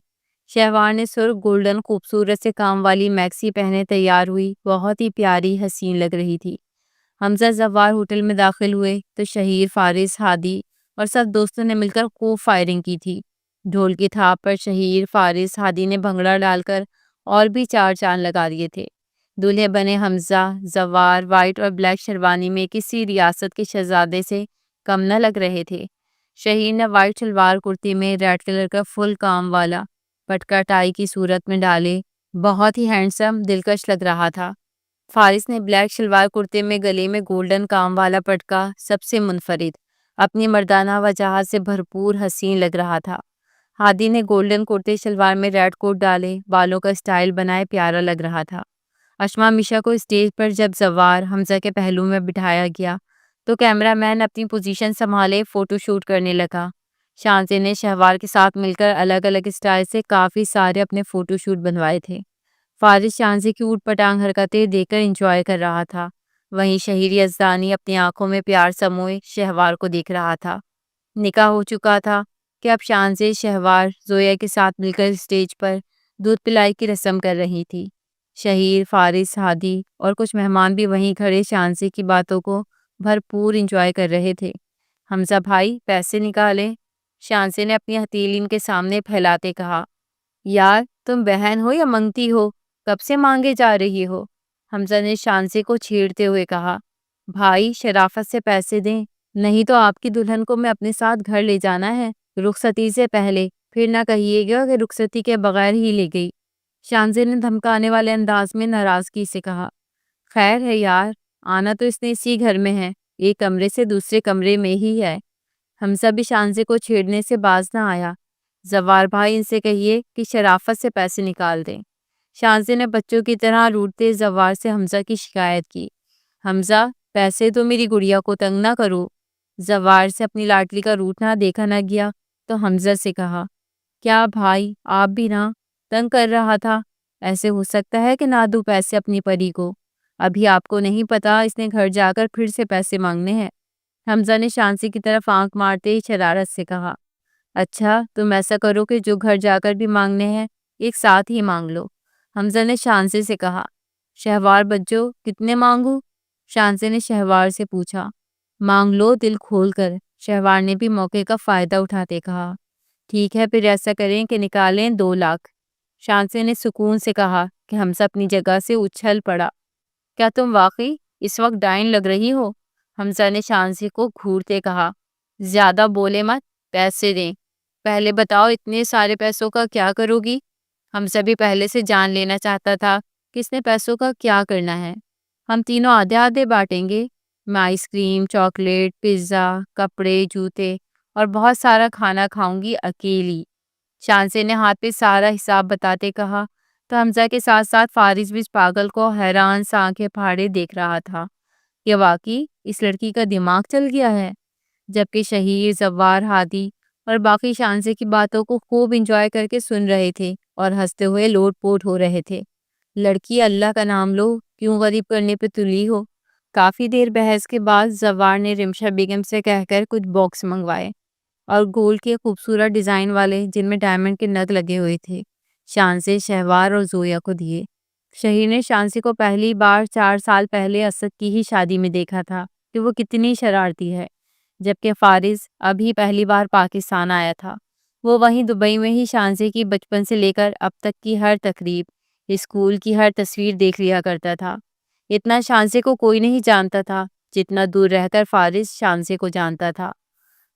شہوار نے سرخ گولڈن خوبصورت سے کام والی میکسی پہنے تیار ہوئی، بہت ہی پیاری حسین لگ رہی تھی۔ حمزہ زوار ہوٹل میں داخل ہوئے تو شہیر، فارس، ہادی اور سب دوستوں نے مل کر خوب فائرنگ کی تھی۔ ڈھول کی تھاپ پر شہیر، فارس، ہادی نے بھنگڑا ڈال کر اور بھی 4 چاند لگا دیے تھے۔ دولہے بنے حمزہ زوار وائٹ اور بلیک شیروانی میں کسی ریاست کے شہزادے سے کم نہ لگ رہے تھے۔ شہیر نے وائٹ شلوار کرتی میں ریڈ کلر کا فل کام والا پٹکا ٹائی کی صورت میں ڈالے بہت ہی ہینڈسم دلکش لگ رہا تھا۔ فارس نے بلیک شلوار کرتے میں گلے میں گولڈن کام والا پٹکا سب سے منفرد اپنی مردانہ وجاہت سے بھرپور حسین لگ رہا تھا۔ ہادی نے گولڈن کرتے شلوار میں ریڈ کوٹ ڈالے بالوں کا سٹائل بنائے پیارا لگ رہا تھا۔ اشما میشا کو اسٹیج پر جب زوار حمزہ کے پہلو میں بٹھایا گیا تو کیمرہ مین اپنی پوزیشن سنبھالے فوٹو شوٹ کرنے لگا۔ شانزے نے شہوار کے ساتھ مل کر الگ الگ اسٹائل سے کافی سارے اپنے فوٹو شوٹ بنوائے تھے۔ فارس شانزے کی اوٹ پٹانگ حرکتیں دیکھ کر انجوائے کر رہا تھا، وہیں شہیر یزدانی اپنی آنکھوں میں پیار سموئے شہوار کو دیکھ رہا تھا۔ نکاح ہو چکا تھا کہ اب شانزے شہوار زویا کے ساتھ مل کر اسٹیج پر دودھ پلائی کی رسم کر رہی تھی۔ شہیر، فارس، ہادی اور کچھ مہمان بھی وہیں کھڑے شانزے کی باتوں کو بھرپور انجوائے کر رہے تھے۔ حمزہ بھائی پیسے نکالیں، شانزے نے اپنی ہتھیلی ان کے سامنے پھیلاتے کہا۔ یار تم بہن ہو یا منگتی ہو، کب سے مانگے جا رہی ہو؟ حمزہ نے شانزے کو چھیڑتے ہوئے کہا۔ بھائی شرافت سے پیسے دیں، نہیں تو آپ کی دلہن کو میں اپنے ساتھ گھر لے جانا ہے رخصتی سے پہلے، پھر نہ کہیے گا کہ رخصتی کے بغیر ہی لے گئی۔ شانزے نے دھمکانے والے انداز میں ناراضگی سے کہا۔ خیر ہے یار، آنا تو اس نے اسی گھر میں ہے، ایک کمرے سے دوسرے کمرے میں ہی ہے۔ حمزہ بھی شانزے کو چھیڑنے سے باز نہ آیا۔ زوار بھائی ان سے کہیے کہ شرافت سے پیسے نکال دیں۔ شانزے نے بچوں کی طرح روٹتے زوار سے حمزہ کی شکایت کی۔ حمزہ پیسے تو میری گڑیا کو تنگ نہ کرو۔ زوار سے اپنی لاڈلی کا روٹنا دیکھا نہ گیا تو حمزہ سے کہا۔ کیا بھائی آپ بھی نہ تنگ کر رہا تھا؟ ایسے ہو سکتا ہے کہ نہ دوں پیسے اپنی پری کو؟ ابھی آپ کو نہیں پتا اس نے گھر جا کر پھر سے پیسے مانگنے ہیں۔ حمزہ نے شانزے کی طرف آنکھ مارتے ہی شرارت سے کہا۔ اچھا تم ایسا کرو کہ جو گھر جا کر بھی مانگنے ہیں ایک ساتھ ہی مانگ لو۔ حمزہ نے شانزے سے کہا۔ شہوار بچو کتنے مانگوں؟ شانزے نے شہوار سے پوچھا۔ مانگ لو دل کھول کر، شہوار نے بھی موقع کا فائدہ اٹھاتے کہا۔ ٹھیک ہے پھر ایسا کریں کہ نکالیں 2 لاکھ۔ شانزے نے سکون سے کہا کہ حمزہ اپنی جگہ سے اچھل پڑا۔ کیا تم واقعی اس وقت ڈائن لگ رہی ہو؟ حمزہ نے شانزے کو گھورتے کہا۔ زیادہ بولے مت، پیسے دیں۔ پہلے بتاؤ اتنے سارے پیسوں کا کیا کرو گی؟ حمزہ بھی پہلے سے جان لینا چاہتا تھا کہ اس نے پیسوں کا کیا کرنا ہے۔ ہم تینوں آدھے آدھے بانٹیں گے، میں آئس کریم، چاکلیٹ، پیزا، کپڑے، جوتے اور بہت سارا کھانا کھاؤں گی اکیلی۔ شانزے نے ہاتھ پہ سارا حساب بتاتے کہا تو حمزہ کے ساتھ ساتھ فارس بھی اس پاگل کو حیران سا آنکھیں پھاڑے دیکھ رہا تھا۔ یہ واقعی اس لڑکی کا دماغ چل گیا ہے؟ جبکہ شہیر، زوار، ہادی اور باقی شانزے کی باتوں کو خوب انجوائے کر کے سن رہے تھے اور ہنستے ہوئے لوٹ پوٹ ہو رہے تھے۔ لڑکی اللہ کا نام لو، کیوں غریب کرنے پہ تلی ہو؟ کافی دیر بحث کے بعد زوار نے رمشا بیگم سے کہہ کر کچھ باکس منگوائے اور گولڈ کے خوبصورت ڈیزائن والے جن میں ڈائمنڈ کے نگ لگے ہوئے تھے شانزے، شہوار اور زویا کو دیے۔ شہیر نے شانزے کو پہلی بار 4 سال پہلے اسد کی ہی شادی میں دیکھا تھا کہ وہ کتنی شرارتی ہے، جبکہ فارس ابھی پہلی بار پاکستان آیا تھا۔ وہ وہیں دبئی میں ہی شانزے کی بچپن سے لے کر اب تک کی ہر تقریب، اسکول کی ہر تصویر دیکھ لیا کرتا تھا۔ اتنا شانزے کو کوئی نہیں جانتا تھا جتنا دور رہ کر فارس شانزے کو جانتا تھا۔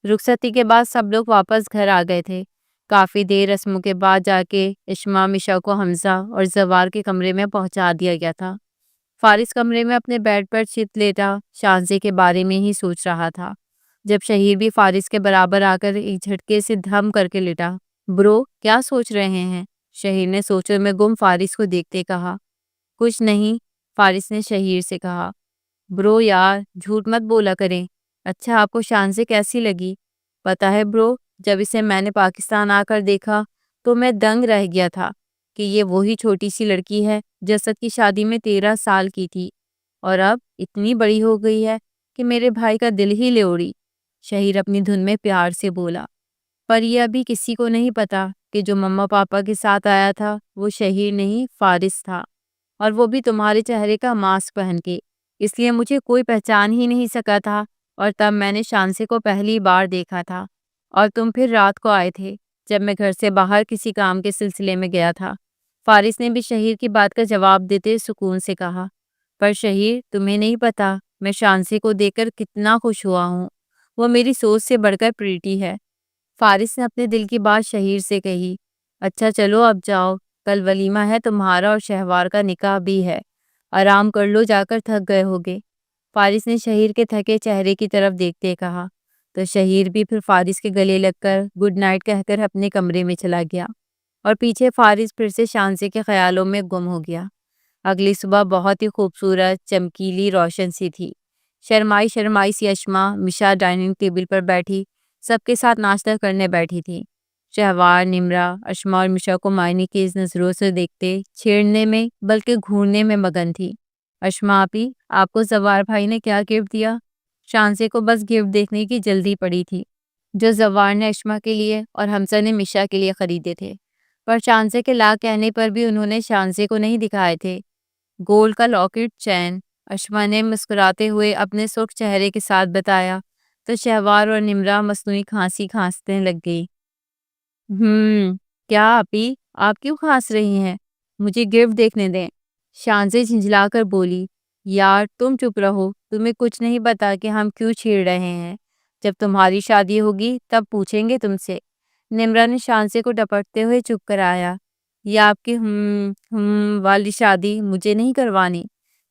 رخصتی کے بعد سب لوگ واپس گھر آ گئے تھے۔ کافی دیر رسموں کے بعد جا کے اشما میشا کو حمزہ اور زوار کے کمرے میں پہنچا دیا گیا تھا۔ فارس کمرے میں اپنے بیڈ پر چت لیٹا شانزے کے بارے میں ہی سوچ رہا تھا جب شہیر بھی فارس کے برابر آ کر ایک جھٹکے سے دھم کر کے لیٹا۔ برو کیا سوچ رہے ہیں؟ شہیر نے سوچوں میں گم فارس کو دیکھتے کہا۔ کچھ نہیں، فارس نے شہیر سے کہا۔ برو یار جھوٹ مت بولا کریں۔ اچھا آپ کو شانزے کیسی لگی؟ پتہ ہے برو، جب اسے میں نے پاکستان آ کر دیکھا تو میں دنگ رہ گیا تھا کہ یہ وہی چھوٹی سی لڑکی ہے جو اسد کی شادی میں 13 سال کی تھی اور اب اتنی بڑی ہو گئی ہے کہ میرے بھائی کا دل ہی لے اڑی۔ شہیر اپنی دھن میں پیار سے بولا۔ پر یہ ابھی کسی کو نہیں پتا کہ جو مما پاپا کے ساتھ آیا تھا وہ شہیر نہیں فارس تھا، اور وہ بھی تمہارے چہرے کا ماسک پہن کے، اس لیے مجھے کوئی پہچان ہی نہیں سکا تھا۔ اور تب میں نے شانزے کو پہلی بار دیکھا تھا اور تم پھر رات کو آئے تھے جب میں گھر سے باہر کسی کام کے سلسلے میں گیا تھا۔ فارس نے بھی شہیر کی بات کا جواب دیتے سکون سے کہا۔ پر شہیر تمہیں نہیں پتا میں شانزے کو دیکھ کر کتنا خوش ہوا ہوں۔ وہ میری سوچ سے بڑھ کر پریٹی ہے۔ فارس نے اپنے دل کی بات شہیر سے کہی۔ اچھا چلو اب جاؤ، کل ولیمہ ہے، تمہارا اور شہوار کا نکاح بھی ہے، آرام کر لو، جا کر تھک گئے ہوگے۔ فارس نے شہیر کے تھکے چہرے کی طرف دیکھتے کہا۔ تو شہیر بھی پھر فارس کے گلے لگ کر گڈ نائٹ کہہ کر اپنے کمرے میں چلا گیا، اور پیچھے فارس پھر سے شانزے کے خیالوں میں گم ہو گیا۔ اگلی صبح بہت ہی خوبصورت، چمکیلی، روشن سی تھی۔ شرمائی شرمائی سی اشما مشا ڈائننگ ٹیبل پر بیٹھی سب کے ساتھ ناشتہ کرنے بیٹھی تھی۔ شہوار، نمرا، اشما اور مشا کو معنی کی اس نظروں سے دیکھتے، چھیڑنے میں بلکہ گھورنے میں مگن تھی۔ اشما آپی، آپ کو زوار بھائی نے کیا گفٹ دیا؟ شانزے کو بس گفٹ دیکھنے کی جلدی پڑی تھی، جو زوار نے اشما کے لیے اور حمزہ نے مشا کے لیے خریدے تھے، پر شانزے کے لا کہنے پر بھی انہوں نے شانزے کو نہیں دکھائے تھے۔ گولڈ کا لاکٹ، چین، اشما نے مسکراتے ہوئے اپنے سرخ چہرے کے ساتھ بتایا، تو شہوار اور نمرا مصنوعی کھانسی کھانسنے لگ گئی۔ کیا آپی، آپ کیوں کھانس رہی ہیں؟ مجھے گفٹ دیکھنے دیں۔ شانزے جھنجھلا کر بولی۔ یار تم چپ رہو، تمہیں کچھ نہیں پتا کہ ہم کیوں چھیڑ رہے ہیں، جب تمہاری شادی ہوگی تب پوچھیں گے تم سے۔ نمرا نے شانزے کو ڈپٹتے ہوئے چپ کرایا۔ یہ آپ کی والی شادی مجھے نہیں کروانی،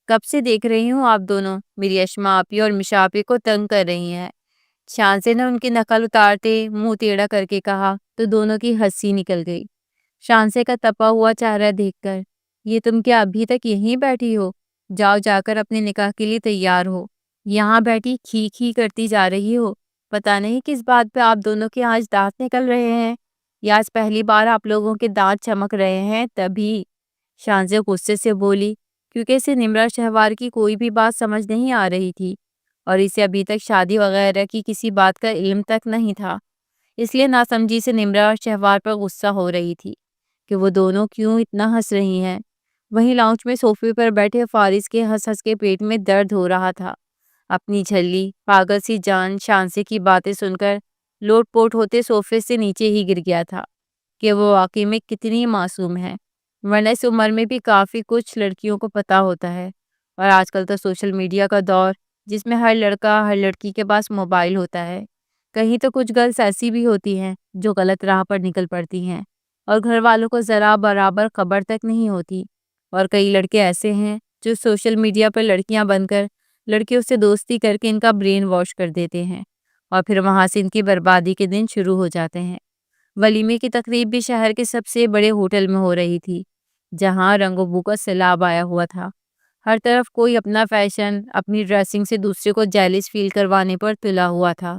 کب سے دیکھ رہی ہوں آپ دونوں میری اشما آپی اور مشا آپی کو تنگ کر رہی ہیں۔ شانزے نے ان کی نقل اتارتے منہ ٹیڑھا کر کے کہا، تو دونوں کی ہنسی نکل گئی۔ شانزے کا تپا ہوا چہرہ دیکھ کر، یہ تم کیا ابھی تک یہیں بیٹھی ہو؟ جاؤ جا کر اپنے نکاح کے لیے تیار ہو، یہاں بیٹھی کھی کھی کرتی جا رہی ہو۔ پتہ نہیں کس بات پہ آپ دونوں کے آج دانت نکل رہے ہیں، یا آج پہلی بار آپ لوگوں کے دانت چمک رہے ہیں تبھی۔ شانزے غصے سے بولی، کیونکہ اسے نمرا شہوار کی کوئی بھی بات سمجھ نہیں آ رہی تھی، اور اسے ابھی تک شادی وغیرہ کی کسی بات کا علم تک نہیں تھا، اس لیے ناسمجھی سے نمرا اور شہوار پر غصہ ہو رہی تھی کہ وہ دونوں کیوں اتنا ہنس رہی ہیں۔ وہیں لاؤنج میں صوفے پر بیٹھے فارس کے ہنس ہنس کے پیٹ میں درد ہو رہا تھا۔ اپنی جھلی پاگل سی جان شانزے کی باتیں سن کر لوٹ پوٹ ہوتے صوفے سے نیچے ہی گر گیا تھا کہ وہ واقعی میں کتنی معصوم ہے، ورنہ اس عمر میں بھی کافی کچھ لڑکیوں کو پتہ ہوتا ہے، اور آج کل تو سوشل میڈیا کا دور، جس میں ہر لڑکا ہر لڑکی کے پاس موبائل ہوتا ہے۔ کہیں تو کچھ گرلز ایسی بھی ہوتی ہیں جو غلط راہ پر نکل پڑتی ہیں، اور گھر والوں کو ذرا برابر خبر تک نہیں ہوتی، اور کئی لڑکے ایسے ہیں جو سوشل میڈیا پر لڑکیاں بن کر لڑکیوں سے دوستی کر کے ان کا برین واش کر دیتے ہیں، اور پھر وہاں سے ان کی بربادی کے دن شروع ہو جاتے ہیں۔ ولیمے کی تقریب بھی شہر کے سب سے بڑے ہوٹل میں ہو رہی تھی، جہاں رنگ و بو کا سیلاب آیا ہوا تھا۔ ہر طرف کوئی اپنا فیشن، اپنی ڈریسنگ سے دوسرے کو جیلس فیل کروانے پر تلا ہوا تھا۔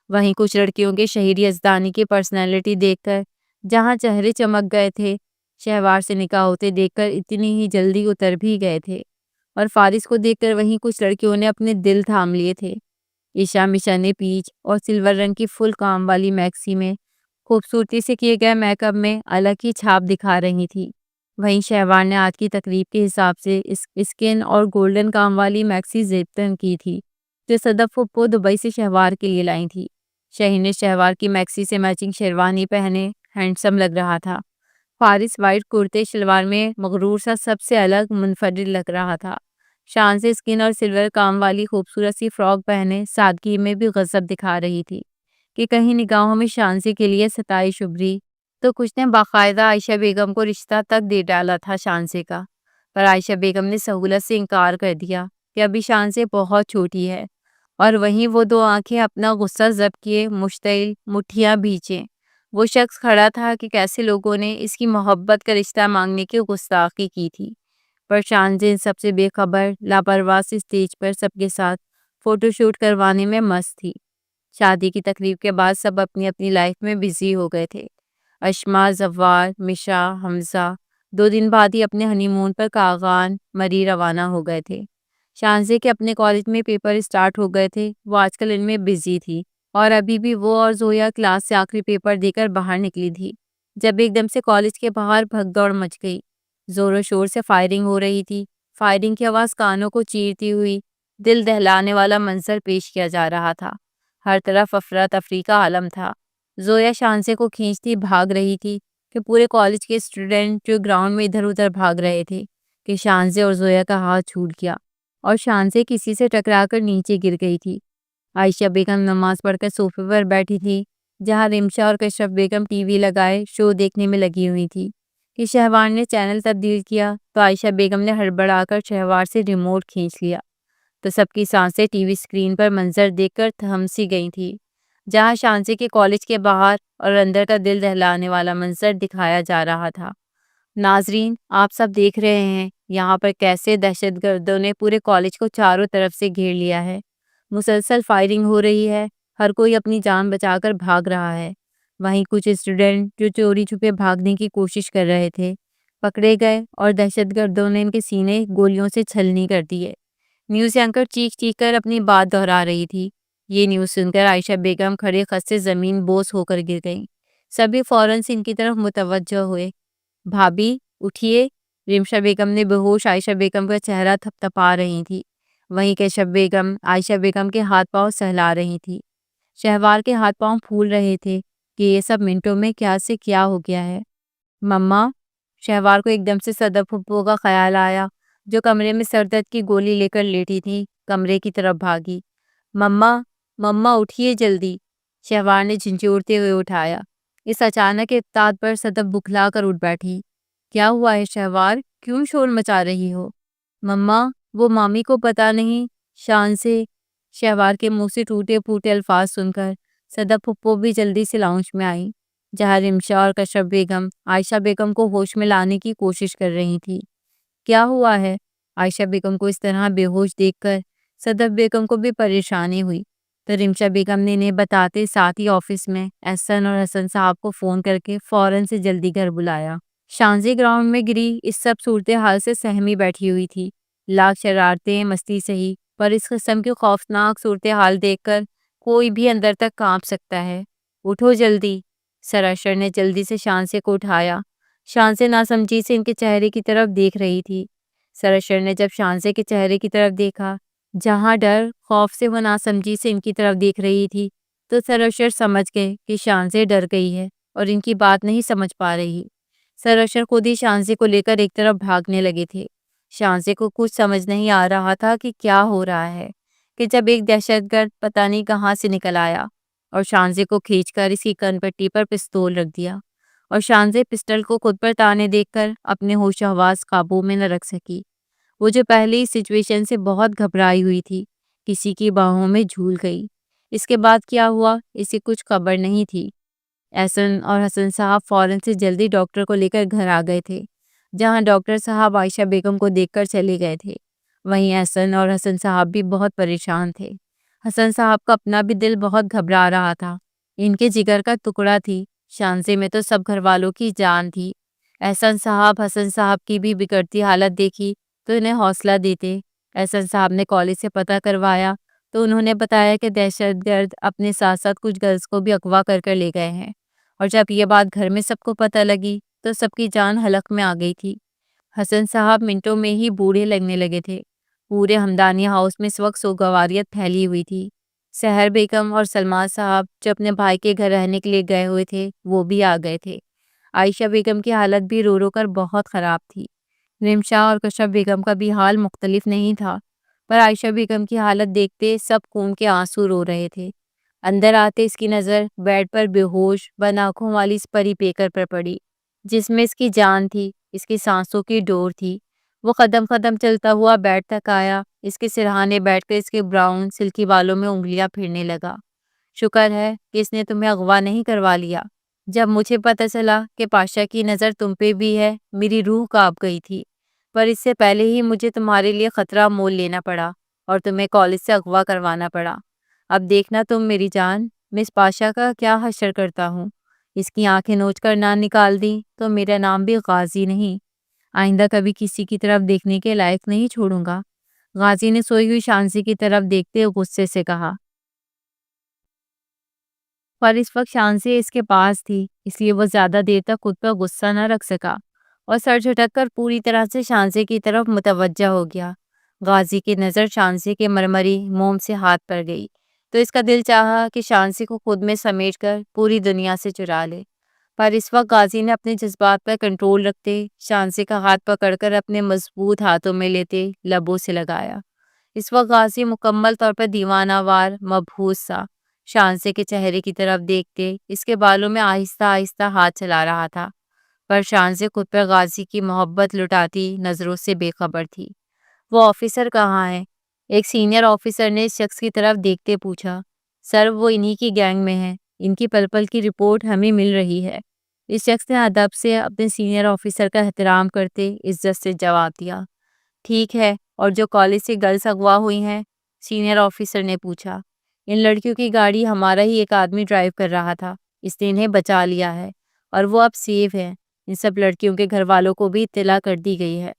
وہیں کچھ لڑکیوں کے شہری یزدانی کی پرسنالٹی دیکھ کر جہاں چہرے چمک گئے تھے، شہوار سے نکاح ہوتے دیکھ کر اتنی ہی جلدی اتر بھی گئے تھے، اور فارس کو دیکھ کر وہیں کچھ لڑکیوں نے اپنے دل تھام لیے تھے۔ عشا مشا نے پیچ اور سلور رنگ کی فل کام والی میکسی میں خوبصورتی سے کیے گئے میک اپ میں الگ ہی چھاپ دکھا رہی تھی۔ وہیں شہوار نے آج کی تقریب کے حساب سے اسکن اور گولڈن کام والی میکسی زیبتن کی تھی، جو صدف پھپھو دبئی سے شہوار کے لیے لائی تھی۔ شہین نے شہوار کی میکسی سے میچنگ شیروانی پہنے ہینڈسم لگ رہا تھا۔ فارس وائٹ کرتے شلوار میں مغرور سا سب سے الگ منفرد لگ رہا تھا۔ شانزے اسکن اور سلور کام والی خوبصورت سی فراک پہنے سادگی میں بھی غضب دکھا رہی تھی کہ کہیں نگاہوں میں شانزے کے لیے ستائش ابھری تو کچھ نے باقاعدہ عائشہ بیگم کو رشتہ تک دے ڈالا تھا شانزے کا، پر عائشہ بیگم نے سہولت سے انکار کر دیا کہ ابھی شانزے بہت چھوٹی ہے، اور وہیں وہ دو آنکھیں اپنا غصہ ضبط کیے مشتعل مٹھیاں بھینچے وہ شخص کھڑا تھا کہ کیسے لوگوں نے اس کی محبت کا رشتہ مانگنے کی گستاخی کی تھی، پر شانزے سب سے بے خبر لاپرواہ سے اسٹیج پر سب کے ساتھ فوٹو شوٹ کروانے میں مست تھی۔ شادی کی تقریب کے بعد سب اپنی اپنی لائف میں بزی ہو گئے تھے۔ اشما، زوار، مشا، حمزہ 2 دن بعد ہی اپنے ہنی مون پر کاغان مری روانہ ہو گئے تھے۔ شانزے کے اپنے کالج میں پیپر اسٹارٹ ہو گئے تھے، وہ آج کل ان میں بزی تھی، اور ابھی بھی وہ اور زویا کلاس سے آخری پیپر دے کر باہر نکلی تھی جب ایک دم سے کالج کے باہر بھگ دوڑ مچ گئی۔ زور و شور سے فائرنگ ہو رہی تھی، فائرنگ کی آواز کانوں کو چیرتی ہوئی دل دہلانے والا منظر پیش کیا جا رہا تھا۔ ہر طرف افراتفری کا عالم تھا۔ زویا شانزے کو کھینچتی بھاگ رہی تھی کہ پورے کالج کے اسٹوڈنٹ جو گراؤنڈ میں ادھر ادھر بھاگ رہے تھے کہ شانزے اور زویا کا ہاتھ چھوٹ گیا اور شانزے کسی سے ٹکرا کر نیچے گر گئی تھی۔ عائشہ بیگم نماز پڑھ کر صوفے پر بیٹھی تھی، جہاں رمشا اور کشرف بیگم ٹی وی لگائے شو دیکھنے میں لگی ہوئی تھی کہ شہوار نے چینل تبدیل کیا تو عائشہ بیگم نے ہڑبڑا کر شہوار سے ریموٹ کھینچ لیا تو سب کی سانسیں ٹی وی اسکرین پر منظر دیکھ کر تھم سی گئی تھی، جہاں شانسی کے کالج کے باہر اور اندر کا دل دہلانے والا منظر دکھایا جا رہا تھا۔ ناظرین، آپ سب دیکھ رہے ہیں یہاں پر کیسے دہشت گردوں نے پورے کالج کو چاروں طرف سے گھیر لیا ہے۔ مسلسل فائرنگ ہو رہی ہے، ہر کوئی اپنی جان بچا کر بھاگ رہا ہے۔ وہیں کچھ اسٹوڈنٹ جو چوری چھپے بھاگنے کی کوشش کر رہے تھے پکڑے گئے اور دہشت گردوں نے ان کے سینے گولیوں سے چھلنی کر دیے۔ نیوز اینکر چیخ چیخ کر اپنی بات دہرا رہی تھی۔ یہ نیوز سن کر عائشہ بیگم کھڑے خط سے زمین بوس ہو کر گر گئیں۔ سبھی فوراً سے ان کی طرف متوجہ ہوئے۔ بھابھی اٹھیے، رمشا بیگم نے بے ہوش عائشہ بیگم کا چہرہ تھپتھپا رہی تھی۔ وہیں کیشف بیگم عائشہ بیگم کے ہاتھ پاؤں سہلا رہی تھی۔ شہوار کے ہاتھ پاؤں پھول رہے تھے کہ یہ سب منٹوں میں کیا سے کیا ہو گیا ہے۔ مما، شہوار کو ایک دم سے صدف پھپھو کا خیال آیا، جو کمرے میں سر درد کی گولی لے کر لیٹی تھی، کمرے کی طرف بھاگی۔ مما، مما اٹھیے جلدی، شہوار نے جھنجھوڑتے ہوئے اٹھایا۔ اس اچانک ابتاد پر صدف بکھلا کر اٹھ بیٹھی۔ کیا ہوا ہے شہوار، کیوں شور مچا رہی ہو؟ مما، وہ مامی کو پتا نہیں، شان سے۔ شہوار کے منہ سے ٹوٹے پھوٹے الفاظ سن کر صدف پھپھو بھی جلدی سے لاؤنج میں آئی، جہاں رمشا اور کشرف بیگم عائشہ بیگم کو ہوش میں لانے کی کوشش کر رہی تھی۔ کیا ہوا ہے؟ عائشہ بیگم کو اس طرح بے ہوش دیکھ کر صدف بیگم کو بھی پریشانی ہوئی، تو رمشا بیگم نے انہیں بتاتے ساتھ ہی آفس میں احسن اور حسن صاحب کو فون کر کے فوراً سے جلدی گھر بلایا۔ شانزی گراؤنڈ میں گری اس سب صورتحال سے سہمی بیٹھی ہوئی تھی۔ لاکھ شرارتیں مستی سہی، پر اس قسم کی خوفناک صورتحال دیکھ کر کوئی بھی اندر تک کانپ سکتا ہے۔ اٹھو جلدی، سراشر نے جلدی سے شانزے کو اٹھایا۔ شانزے ناسمجھی سے ان کے چہرے کی طرف دیکھ رہی تھی۔ سراشر نے جب شانزے کے چہرے کی طرف دیکھا، جہاں ڈر خوف سے وہ ناسمجھی سے ان کی طرف دیکھ رہی تھی، تو سراشر سمجھ گئے کہ شانزے ڈر گئی ہے اور ان کی بات نہیں سمجھ پا رہی۔ سراشر خود ہی شانزے کو لے کر ایک طرف بھاگنے لگے تھے۔ شانزے کو کچھ سمجھ نہیں آ رہا تھا کہ کیا ہو رہا ہے، کہ جب ایک دہشت گرد پتہ نہیں کہاں سے نکل آیا اور شانزے کو کھینچ کر اس کی کن پٹی پر پستول رکھ دیا، اور شانزے پسٹل کو خود پر تانے دیکھ کر اپنے ہوش و حواس قابو میں نہ رکھ سکی۔ وہ جو پہلے اس سچویشن سے بہت گھبرائی ہوئی تھی، کسی کی باہوں میں جھول گئی۔ اس کے بعد کیا ہوا اسے کچھ خبر نہیں تھی۔ احسن اور حسن صاحب فوراً سے جلدی ڈاکٹر کو لے کر گھر آ گئے تھے، جہاں ڈاکٹر صاحب عائشہ بیگم کو دیکھ کر چلے گئے تھے۔ وہیں احسن اور حسن صاحب بھی بہت پریشان تھے۔ حسن صاحب کا اپنا بھی دل بہت گھبرا رہا تھا، ان کے جگر کا ٹکڑا تھی۔ شانزے میں تو سب گھر والوں کی جان تھی۔ احسن صاحب حسن صاحب کی بھی بگڑتی حالت دیکھی تو انہیں حوصلہ دیتے۔ احسن صاحب نے کالج سے پتہ کروایا تو انہوں نے بتایا کہ دہشت گرد اپنے ساتھ ساتھ کچھ گرلز کو بھی اغوا کر لے گئے ہیں، اور جب یہ بات گھر میں سب کو پتہ لگی تو سب کی جان حلق میں آ گئی تھی۔ حسن صاحب منٹوں میں ہی بوڑھے لگنے لگے تھے۔ پورے ہمدانی ہاؤس میں اس وقت سوگواریت پھیلی ہوئی تھی۔ سحر بیگم اور سلمان صاحب جو اپنے بھائی کے گھر رہنے کے لیے گئے ہوئے تھے، وہ بھی آ گئے تھے۔ عائشہ بیگم کی حالت بھی رو رو کر بہت خراب تھی۔ رمشا اور کشرف بیگم کا بھی حال مختلف نہیں تھا، پر عائشہ بیگم کی حالت دیکھتے سب خون کے آنسو رو رہے تھے۔ اندر آتے اس کی نظر بیڈ پر بے ہوش بند آنکھوں والی اس پری پیکر پر پڑی، جس میں اس کی جان تھی، اس کی سانسوں کی ڈور تھی۔ وہ قدم قدم چلتا ہوا بیڈ تک آیا، اس کے سرہانے بیٹھ کر اس کے براؤن سلکی بالوں میں انگلیاں پھیرنے لگا۔ شکر ہے کہ اس نے تمہیں اغوا نہیں کروا لیا۔ جب مجھے پتہ چلا کہ پاشا کی نظر تم پہ بھی ہے، میری روح کانپ گئی تھی، پر اس سے پہلے ہی مجھے تمہارے لیے خطرہ مول لینا پڑا اور تمہیں کالج سے اغوا کروانا پڑا۔ اب دیکھنا تم میری جان، میں اس پاشا کا کیا حشر کرتا ہوں۔ اس کی آنکھیں نوچ کر نہ نکال دی تو میرا نام بھی غازی نہیں۔ آئندہ کبھی کسی کی طرف دیکھنے کے لائق نہیں چھوڑوں گا۔ غازی نے سوئی ہوئی شانزی کی طرف دیکھتے غصے سے کہا۔ پر اس وقت شانزی اس کے پاس تھی، اس لیے وہ زیادہ دیر تک خود پر غصہ نہ رکھ سکا اور سر جھٹک کر پوری طرح سے شانزی کی طرف متوجہ ہو گیا۔ غازی کی نظر شانزی کے مرمری موم سے ہاتھ پر گئی تو اس کا دل چاہا کہ شانزی کو خود میں سمیٹ کر پوری دنیا سے چرا لے، پر اس وقت غازی نے اپنے جذبات پر کنٹرول رکھتے شانزی کا ہاتھ پکڑ کر اپنے مضبوط ہاتھوں میں لیتے لبوں سے لگایا۔ اس وقت غازی مکمل طور پر دیوانہ وار مبہوت سا شانزے کے چہرے کی طرف دیکھتے اس کے بالوں میں آہستہ آہستہ ہاتھ چلا رہا تھا، پر شانزے خود پر غازی کی محبت لٹاتی نظروں سے بے خبر تھی۔ وہ آفیسر کہاں ہے؟ ایک سینئر آفیسر نے اس شخص کی طرف دیکھتے پوچھا۔ سر، وہ انہی کی گینگ میں ہے، ان کی پل پل کی رپورٹ ہمیں مل رہی ہے۔ اس شخص نے ادب سے اپنے سینئر آفیسر کا احترام کرتے عزت سے جواب دیا۔ ٹھیک ہے، اور جو کالج سے گرلز اغوا ہوئی ہیں؟ سینئر آفیسر نے پوچھا۔ ان لڑکیوں کی گاڑی ہمارا ہی ایک آدمی ڈرائیو کر رہا تھا، اس نے انہیں بچا لیا ہے اور وہ اب سیف ہے۔ ان سب لڑکیوں کے گھر والوں کو بھی اطلاع کر دی گئی ہے۔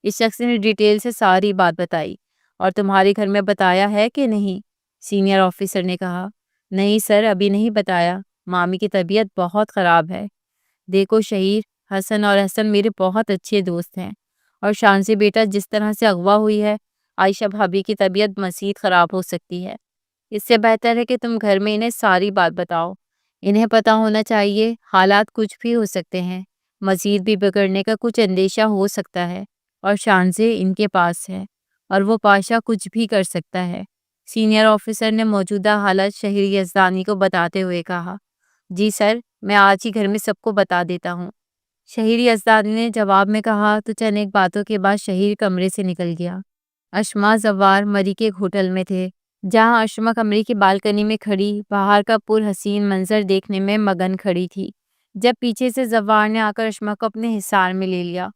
اس شخص نے ڈیٹیل سے ساری بات بتائی۔ اور تمہارے گھر میں بتایا ہے کہ نہیں؟ سینئر آفیسر نے کہا۔ نہیں سر، ابھی نہیں بتایا، مامی کی طبیعت بہت خراب ہے۔ دیکھو شہیر، حسن اور احسن میرے بہت اچھے دوست ہیں، اور شانزی بیٹا جس طرح سے اغوا ہوئی ہے، عائشہ بھابھی کی طبیعت مزید خراب ہو سکتی ہے۔ اس سے بہتر ہے کہ تم گھر میں انہیں ساری بات بتاؤ۔ انہیں پتہ ہونا چاہیے حالات کچھ بھی ہو سکتے ہیں، مزید بھی بگڑنے کا کچھ اندیشہ ہو سکتا ہے، اور شانزے ان کے پاس ہے اور وہ پاشا کچھ بھی کر سکتا ہے۔ سینئر آفیسر نے موجودہ حالت شہری یزدانی کو بتاتے ہوئے کہا۔ جی سر، میں آج ہی گھر میں سب کو بتا دیتا ہوں، شہری یزدانی نے جواب میں کہا تو چند ایک باتوں کے بعد شہیر کمرے سے نکل گیا۔ اشما زوار مری کے ایک ہوٹل میں تھے، جہاں اشما کمرے کی بالکنی میں کھڑی باہر کا پر حسین منظر دیکھنے میں مگن کھڑی تھی، جب پیچھے سے زوار نے آ کر اشما کو اپنے حصار میں لے لیا۔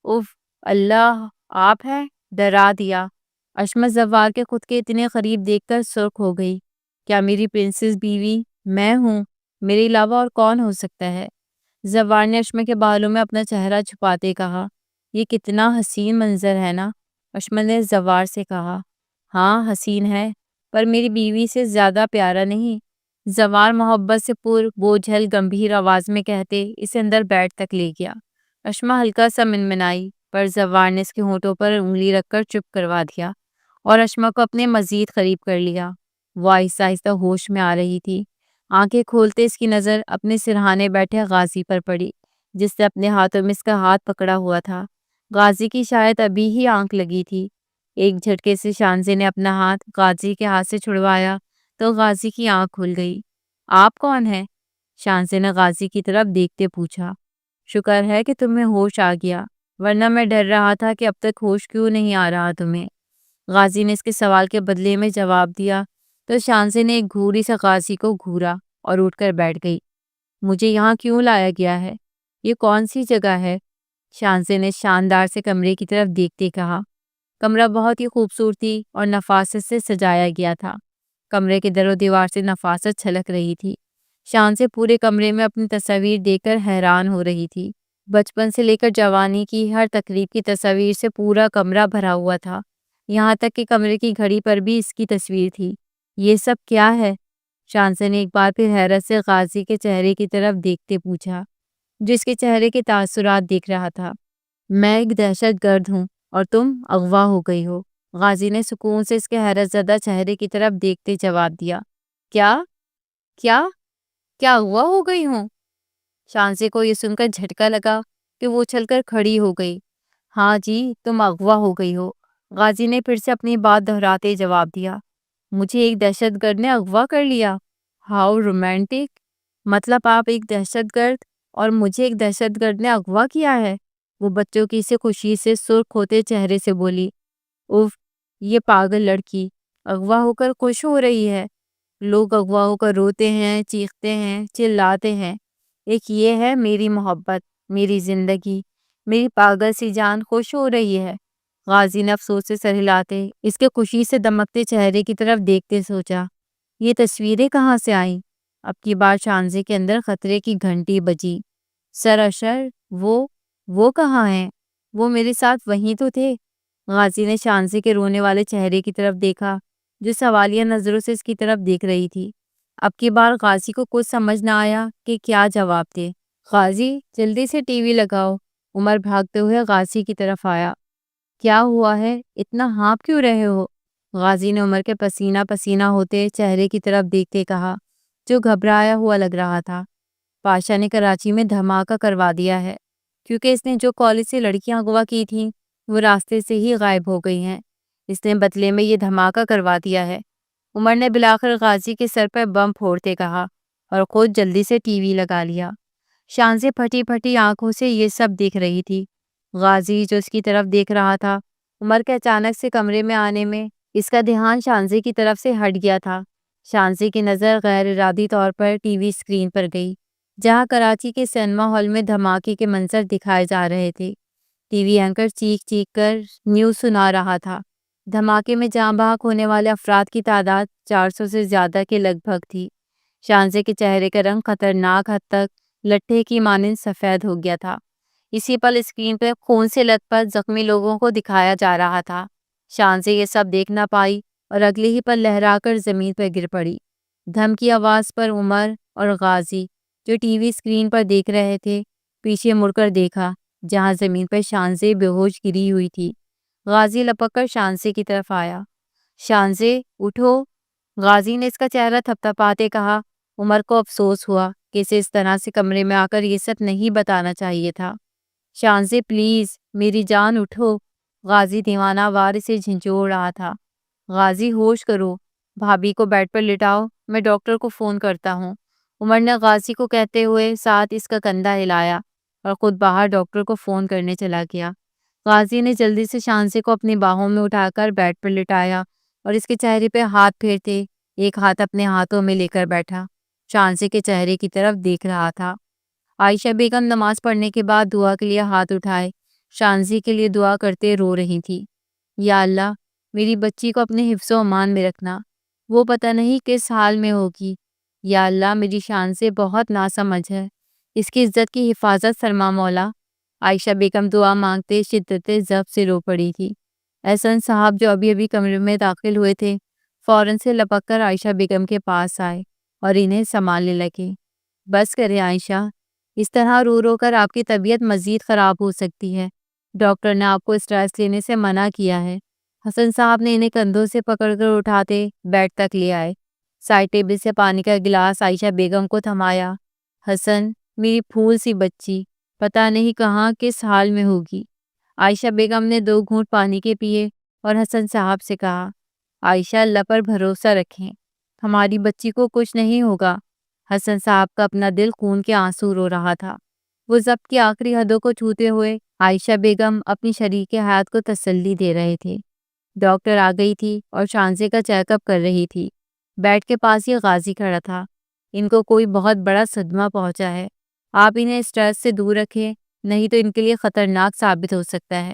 اف اللہ، آپ ہیں؟ ڈرا دیا۔ اشما زوار کے خود کے اتنے قریب دیکھ کر سرخ ہو گئی۔ کیا میری پرنسس بیوی میں ہوں؟ میرے علاوہ اور کون ہو سکتا ہے؟ زوار نے اشما کے بالوں میں اپنا چہرہ چھپاتے کہا۔ یہ کتنا حسین منظر ہے نا؟ اشما نے زوار سے کہا۔ ہاں حسین ہے، پر میری بیوی سے زیادہ پیارا نہیں۔ زوار محبت سے پر بوجھل گمبھیر آواز میں کہتے اسے اندر بیٹھ تک لے گیا۔ اشما ہلکا سا منمنائی، پر زوار نے اس کے ہونٹوں پر انگلی رکھ کر چپ کروا دیا اور اشما کو اپنے مزید قریب کر لیا۔ وہ آہستہ آہستہ ہوش میں آ رہی تھی۔ آنکھیں کھولتے اس کی نظر اپنے سرہانے بیٹھے غازی پر پڑی، جس نے اپنے ہاتھوں میں اس کا ہاتھ پکڑا ہوا تھا۔ غازی کی شاید ابھی ہی آنکھ لگی تھی۔ ایک جھٹکے سے شانزے نے اپنا ہاتھ غازی کے ہاتھ سے چھڑوایا تو غازی کی آنکھ کھل گئی۔ آپ کون ہیں؟ شانزے نے غازی کی طرف دیکھتے پوچھا۔ شکر ہے کہ تمہیں ہوش آ گیا، ورنہ میں ڈر رہا تھا کہ اب تک ہوش کیوں نہیں آ رہا تمہیں۔ غازی نے اس کے سوال کے بدلے میں جواب دیا تو شانزے نے ایک گھوری سے غازی کو گھورا اور اٹھ کر بیٹھ گئی۔ مجھے یہاں کیوں لایا گیا ہے؟ یہ کون سی جگہ ہے؟ شانزے نے شاندار سے کمرے کی طرف دیکھتے کہا۔ کمرہ بہت ہی خوبصورتی اور نفاست سے سجایا گیا تھا۔ کمرے کے در و دیوار سے نفاست چھلک رہی تھی۔ شانزے پورے کمرے میں اپنی تصاویر دیکھ کر حیران ہو رہی تھی۔ بچپن سے لے کر جوانی کی ہر تقریب کی تصاویر سے پورا کمرہ بھرا ہوا تھا، یہاں تک کہ کمرے کی گھڑی پر بھی اس کی تصویر تھی۔ یہ سب کیا ہے؟ شانزے نے ایک بار پھر حیرت سے غازی کے چہرے کی طرف دیکھتے پوچھا، جس کے چہرے کے تاثرات دیکھ رہا تھا۔ میں ایک دہشت گرد ہوں اور تم اغوا ہو گئی ہو، غازی نے سکون سے اس کے حیرت زدہ چہرے کی طرف دیکھتے جواب دیا۔ کیا کیا کیا اغوا ہو گئی ہوں؟ شانزے کو یہ سن کر جھٹکا لگا کہ وہ اچھل کر کھڑی ہو گئی۔ ہاں جی، تم اغوا ہو گئی ہو، غازی نے پھر سے اپنی بات دہراتے جواب دیا۔ مجھے ایک دہشت گرد نے اغوا کر لیا؟ How romantic! مطلب آپ ایک دہشت گرد اور مجھے ایک دہشت گرد نے اغوا کیا ہے؟ وہ بچوں کی سے خوشی سے سرخ ہوتے چہرے سے بولی۔ اف، یہ پاگل لڑکی اغوا ہو کر خوش ہو رہی ہے۔ لوگ اغوا ہو کر روتے ہیں، چیختے ہیں، چلاتے ہیں۔ ایک یہ ہے میری محبت، میری زندگی، میری پاگل سی جان خوش ہو رہی ہے۔ غازی نے افسوس سے سر ہلاتے اس کے خوشی سے دمکتے چہرے کی طرف دیکھتے سوچا، یہ تصویریں کہاں سے آئیں؟ اب کی بار شانزے کے اندر خطرے کی گھنٹی بجی۔ سر اشر، وہ کہاں ہیں؟ وہ میرے ساتھ وہیں تو تھے۔ غازی نے شانزے کے رونے والے چہرے کی طرف دیکھا، جو سوالیہ نظروں سے اس کی طرف دیکھ رہی تھی۔ اب کی بار غازی کو کچھ سمجھ نہ آیا کہ کیا جواب دے۔ غازی، جلدی سے ٹی وی لگاؤ۔ عمر بھاگتے ہوئے غازی کی طرف آیا۔ کیا ہوا ہے؟ اتنا ہانپ کیوں رہے ہو؟ غازی نے عمر کے پسینہ پسینہ ہوتے چہرے کی طرف دیکھتے کہا، جو گھبرایا ہوا لگ رہا تھا۔ پاشا نے کراچی میں دھماکہ کروا دیا ہے، کیونکہ اس نے جو کالج سے لڑکیاں اغوا کی تھیں وہ راستے سے ہی غائب ہو گئی ہیں۔ اس نے بدلے میں یہ دھماکہ کروا دیا ہے۔ عمر نے بلاخر غازی کے سر پر بم پھوڑتے کہا اور خود جلدی سے ٹی وی لگا لیا۔ شانزی پھٹی پھٹی آنکھوں سے یہ سب دیکھ رہی تھی۔ غازی جو اس کی طرف دیکھ رہا تھا، عمر کے اچانک سے کمرے میں آنے میں اس کا دھیان شانزی کی طرف سے ہٹ گیا تھا۔ شانزی کی نظر غیر ارادی طور پر ٹی وی اسکرین پر گئی، جہاں کراچی کے سینما ہال میں دھماکے کے منظر دکھائے جا رہے تھے۔ ٹی وی اینکر چیخ چیخ کر نیوز سنا رہا تھا۔ دھماکے میں جاں بحق ہونے والے افراد کی تعداد 400 سے زیادہ کے لگ بھگ تھی۔ شانزی کے چہرے کا رنگ خطرناک حد تک لٹھے کی مانند سفید ہو گیا تھا۔ اسی پل اسکرین پر خون سے لت پت زخمی لوگوں کو دکھایا جا رہا تھا۔ شانزی یہ سب دیکھ نہ پائی اور اگلے ہی پل لہرا کر زمین پر گر پڑی۔ دھم کی آواز پر عمر اور غازی جو ٹی وی اسکرین پر دیکھ رہے تھے، پیچھے مڑ کر دیکھا جہاں زمین پر شانزی بے ہوش گری ہوئی تھی۔ غازی لپک کر شانزی کی طرف آیا۔ شانزی اٹھو، غازی نے اس کا چہرہ تھپتھپاتے کہا۔ عمر کو افسوس ہوا کہ اسے اس طرح سے کمرے میں آ کر یہ سب نہیں بتانا چاہیے تھا۔ شانزی پلیز میری جان اٹھو، غازی دیوانہ وار سے جھنجھوڑ رہا تھا۔ غازی ہوش کرو، بھابھی کو بیڈ پر لٹاؤ، میں ڈاکٹر کو فون کرتا ہوں۔ عمر نے غازی کو کہتے ہوئے ساتھ اس کا کندھا ہلایا اور خود باہر ڈاکٹر کو فون کرنے چلا گیا۔ غازی نے جلدی سے شانزی کو اپنی باہوں میں اٹھا کر بیڈ پر لٹایا اور اس کے چہرے پہ ہاتھ پھیرتے ایک ہاتھ اپنے ہاتھوں میں لے کر بیٹھا۔ شانزی کے چہرے کی طرف دیکھ رہا تھا۔ عائشہ بیگم نماز پڑھنے کے بعد دعا کے لیے ہاتھ اٹھائے شانزی کے لیے دعا کرتے رو رہی تھی۔ یا اللہ، میری بچی کو اپنے حفظ و امان میں رکھنا، وہ پتہ نہیں کس حال میں ہوگی۔ یا اللہ، میری شانزی بہت ناسمجھ ہے، اس کی عزت کی حفاظت فرما مولا۔ عائشہ بیگم دعا مانگتے شدت ضبط سے رو پڑی تھی۔ احسن صاحب جو ابھی ابھی کمرے میں داخل ہوئے تھے، فوراً سے لپک کر عائشہ بیگم کے پاس آئے اور انہیں سنبھالنے لگے۔ بس کرے عائشہ، اس طرح رو رو کر آپ کی طبیعت مزید خراب ہو سکتی ہے۔ ڈاکٹر نے آپ کو اسٹریس لینے سے منع کیا ہے۔ حسن صاحب نے انہیں کندھوں سے پکڑ کر اٹھاتے بیڈ تک لے آئے۔ سائڈ ٹیبل سے پانی کا گلاس عائشہ بیگم کو تھمایا۔ حسن، میری پھول سی بچی، پتہ نہیں کہاں کس حال میں ہوگی۔ عائشہ بیگم نے 2 گھونٹ پانی کے پیے اور حسن صاحب سے کہا، عائشہ اللہ پر بھروسہ رکھیں، ہماری بچی کو کچھ نہیں ہوگا۔ حسن صاحب کا اپنا دل خون کے آنسو رو رہا تھا۔ وہ ضبط کی آخری حدوں کو چھوتے ہوئے عائشہ بیگم اپنی شریک حیات کو تسلی دے رہے تھے۔ ڈاکٹر آ گئی تھی اور شانزی کا چیک اپ کر رہی تھی۔ بیڈ کے پاس ہی غازی کھڑا تھا۔ ان کو کوئی بہت بڑا صدمہ پہنچا ہے، آپ انہیں اسٹریس سے دور رکھیں، نہیں تو ان کے لیے خطرناک ثابت ہو سکتا ہے۔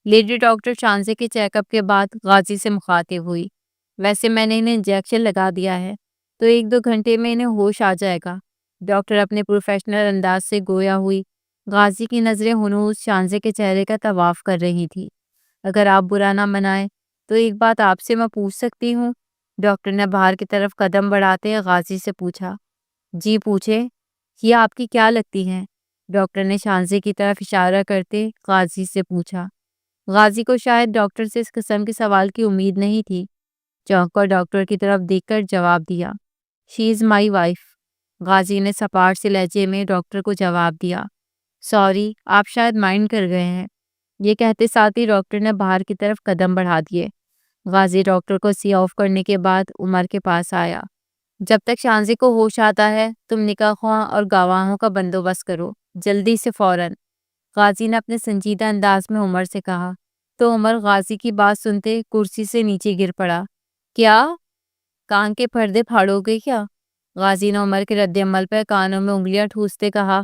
لیڈی ڈاکٹر شانزی کے چیک اپ کے بعد غازی سے مخاطب ہوئی۔ ویسے میں نے انہیں انجیکشن لگا دیا ہے تو 1-2 گھنٹے میں انہیں ہوش آ جائے گا۔ ڈاکٹر اپنے پروفیشنل انداز سے گویا ہوئی۔ غازی کی نظریں ہنوز شانزی کے چہرے کا طواف کر رہی تھی۔ اگر آپ برا نہ منائیں تو ایک بات آپ سے میں پوچھ سکتی ہوں؟ ڈاکٹر نے باہر کی طرف قدم بڑھاتے غازی سے پوچھا۔ جی پوچھے، یہ آپ کی کیا لگتی ہیں؟ ڈاکٹر نے شانزی کی طرف اشارہ کرتے غازی سے پوچھا۔ غازی کو شاید ڈاکٹر سے اس قسم کے سوال کی امید نہیں تھی۔ چونک کر ڈاکٹر کی طرف دیکھ کر جواب دیا، شی از مائی وائف۔ غازی نے سپاٹ سے لہجے میں ڈاکٹر کو جواب دیا۔ سوری، آپ شاید مائنڈ کر گئے ہیں۔ یہ کہتے ساتھ ہی ڈاکٹر نے باہر کی طرف قدم بڑھا دیے۔ غازی ڈاکٹر کو سی آف کرنے کے بعد عمر کے پاس آیا۔ جب تک شانزی کو ہوش آتا ہے تم نکاح خواں اور گواہوں کا بندوبست کرو، جلدی سے فوراً، غازی نے اپنے سنجیدہ انداز میں عمر سے کہا۔ تو عمر غازی کی بات سنتے کرسی سے نیچے گر پڑا۔ کیا؟ کان کے پردے پھاڑو گے کیا؟ غازی نے عمر کے رد عمل پر کانوں میں انگلیاں ٹھوستے کہا۔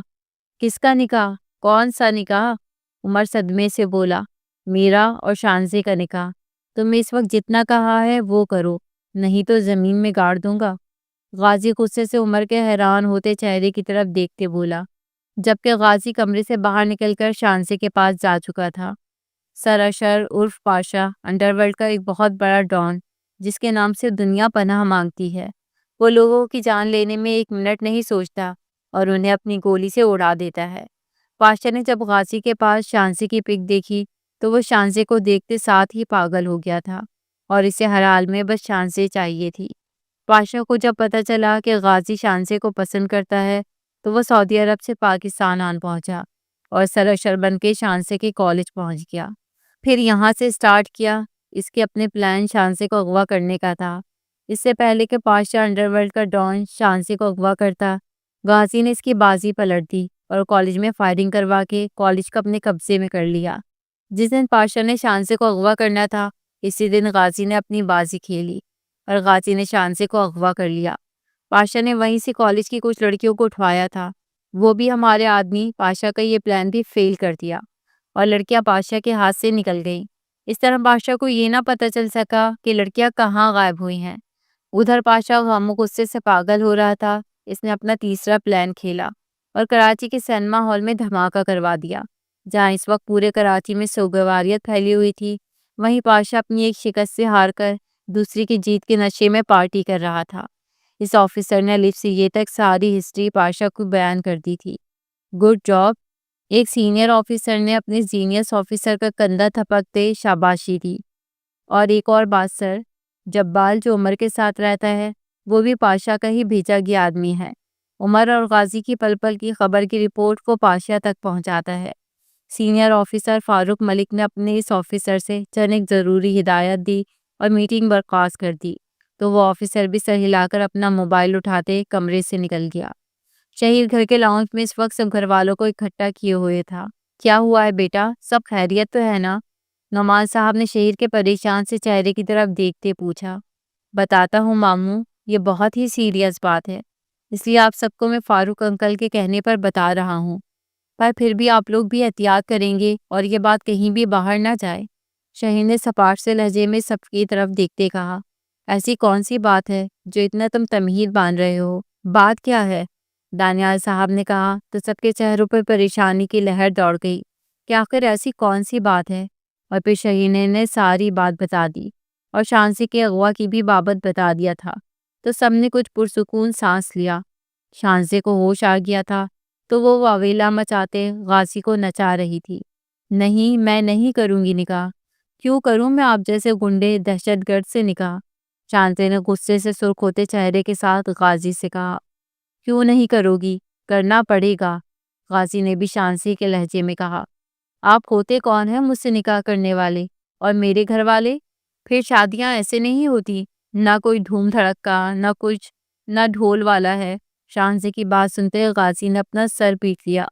کس کا نکاح؟ کون سا نکاح؟ عمر صدمے سے بولا۔ میرا اور شانزی کا نکاح۔ تم نے اس وقت جتنا کہا ہے وہ کرو، نہیں تو زمین میں گاڑ دوں گا۔ غازی غصے سے عمر کے حیران ہوتے چہرے کی طرف دیکھتے بولا، جبکہ غازی کمرے سے باہر نکل کر شانزی کے پاس جا چکا تھا۔ سراشر عرف پاشا انڈر ورلڈ کا ایک بہت بڑا ڈان جس کے نام سے دنیا پناہ مانگتی ہے۔ وہ لوگوں کی جان لینے میں 1 منٹ نہیں سوچتا اور انہیں اپنی گولی سے اڑا دیتا ہے۔ پاشا نے جب غازی کے پاس شانزی کی پک دیکھی تو وہ شانزی کو دیکھتے ساتھ ہی پاگل ہو گیا تھا اور اسے ہر حال میں بس شانزی چاہیے تھی۔ پاشا کو جب پتہ چلا کہ غازی شانزی کو پسند کرتا ہے تو وہ سعودی عرب سے پاکستان آن پہنچا اور سراشر بن کے شانزی کے کالج پہنچ گیا۔ پھر یہاں سے سٹارٹ کیا اس کے اپنے پلان شانزے کو اغوا کرنے کا تھا۔ اس سے پہلے کہ پاشا انڈر ورلڈ کا ڈان شانزے کو اغوا کرتا، غازی نے اس کی بازی پلٹ دی اور کالج میں فائرنگ کروا کے کالج کو اپنے قبضے میں کر لیا۔ جس دن پاشا نے شانزے کو اغوا کرنا تھا، اسی دن غازی نے اپنی بازی کھیلی اور غازی نے شانزے کو اغوا کر لیا۔ پاشا نے وہیں سے کالج کی کچھ لڑکیوں کو اٹھوایا تھا، وہ بھی ہمارے آدمی پاشا کا یہ پلان بھی فیل کر دیا اور لڑکیاں پاشا کے ہاتھ سے نکل گئیں۔ اس طرح پاشا کو یہ نہ پتہ چل سکا کہ لڑکیاں کہاں غائب ہوئی ہیں۔ ادھر پاشا غم و غصے سے پاگل ہو رہا تھا۔ اس نے اپنا تیسرا پلان کھیلا اور کراچی کے سینما ہال میں دھماکہ کروا دیا۔ جہاں اس وقت پورے کراچی میں سوگواریت پھیلی ہوئی تھی، وہیں پاشا اپنی ایک شکست سے ہار کر دوسری کی جیت کے نشے میں پارٹی کر رہا تھا۔ اس آفیسر نے الف سے یہ تک ساری ہسٹری پاشا کو بیان کر دی تھی۔ گڈ جاب، ایک سینئر آفیسر نے اپنے سینئر آفیسر کا کندھا تھپکتے شاباشی دی۔ اور ایک اور بات سر، جبال جو عمر کے ساتھ رہتا ہے وہ بھی پاشا کا ہی بھیجا گیا آدمی ہے۔ عمر اور غازی کی پل پل کی خبر کی رپورٹ وہ پاشا تک پہنچاتا ہے۔ سینئر آفیسر فاروق ملک نے اپنے اس آفیسر سے چند ایک ضروری ہدایت دی اور میٹنگ برخاست کر دی، تو وہ آفیسر بھی سر ہلا کر اپنا موبائل اٹھاتے کمرے سے نکل گیا۔ شہید گھر کے لاؤنج میں اس وقت سب گھر والوں کو اکٹھا کیے ہوئے تھا۔ کیا ہوا ہے بیٹا، سب خیریت تو ہے نا؟ نعمان صاحب نے شہید کے پریشان سے چہرے کی طرف دیکھتے پوچھا۔ بتاتا ہوں ماموں، یہ بہت ہی سیریس بات ہے، اس لیے آپ سب کو میں فاروق انکل کے کہنے پر بتا رہا ہوں، پر پھر بھی آپ لوگ بھی احتیاط کریں گے اور یہ بات کہیں بھی باہر نہ جائے۔ شہید نے سپاٹ سے لہجے میں سب کی طرف دیکھتے کہا، ایسی کون سی بات ہے جو اتنا تم تمہید باندھ رہے ہو؟ بات کیا ہے؟ دانیال صاحب نے کہا تو سب کے چہروں پر پریشانی کی لہر دوڑ گئی کہ آخر ایسی کون سی بات ہے، اور پھر شہید نے ساری بات بتا دی اور شانزے کے اغوا کی بھی بابت بتا دیا تھا، تو سب نے کچھ پرسکون سانس لیا۔ شانزے کو ہوش آ گیا تھا تو وہ واویلا مچاتے غازی کو نچا رہی تھی۔ نہیں، میں نہیں کروں گی نکاح۔ کیوں کروں میں آپ جیسے گنڈے دہشت گرد سے نکاح؟ شانزے نے غصے سے سرخ ہوتے چہرے کے ساتھ غازی سے کہا۔ کیوں نہیں کرو گی؟ کرنا پڑے گا، غازی نے بھی شانزے کے لہجے میں کہا۔ آپ ہوتے کون ہیں مجھ سے نکاح کرنے والے؟ اور میرے گھر والے؟ پھر شادیاں ایسے نہیں ہوتی، نہ کوئی دھوم دھڑکا، نہ کچھ، نہ ڈھول والا ہے۔ شانزے کی بات سنتے غازی نے اپنا سر پیٹ لیا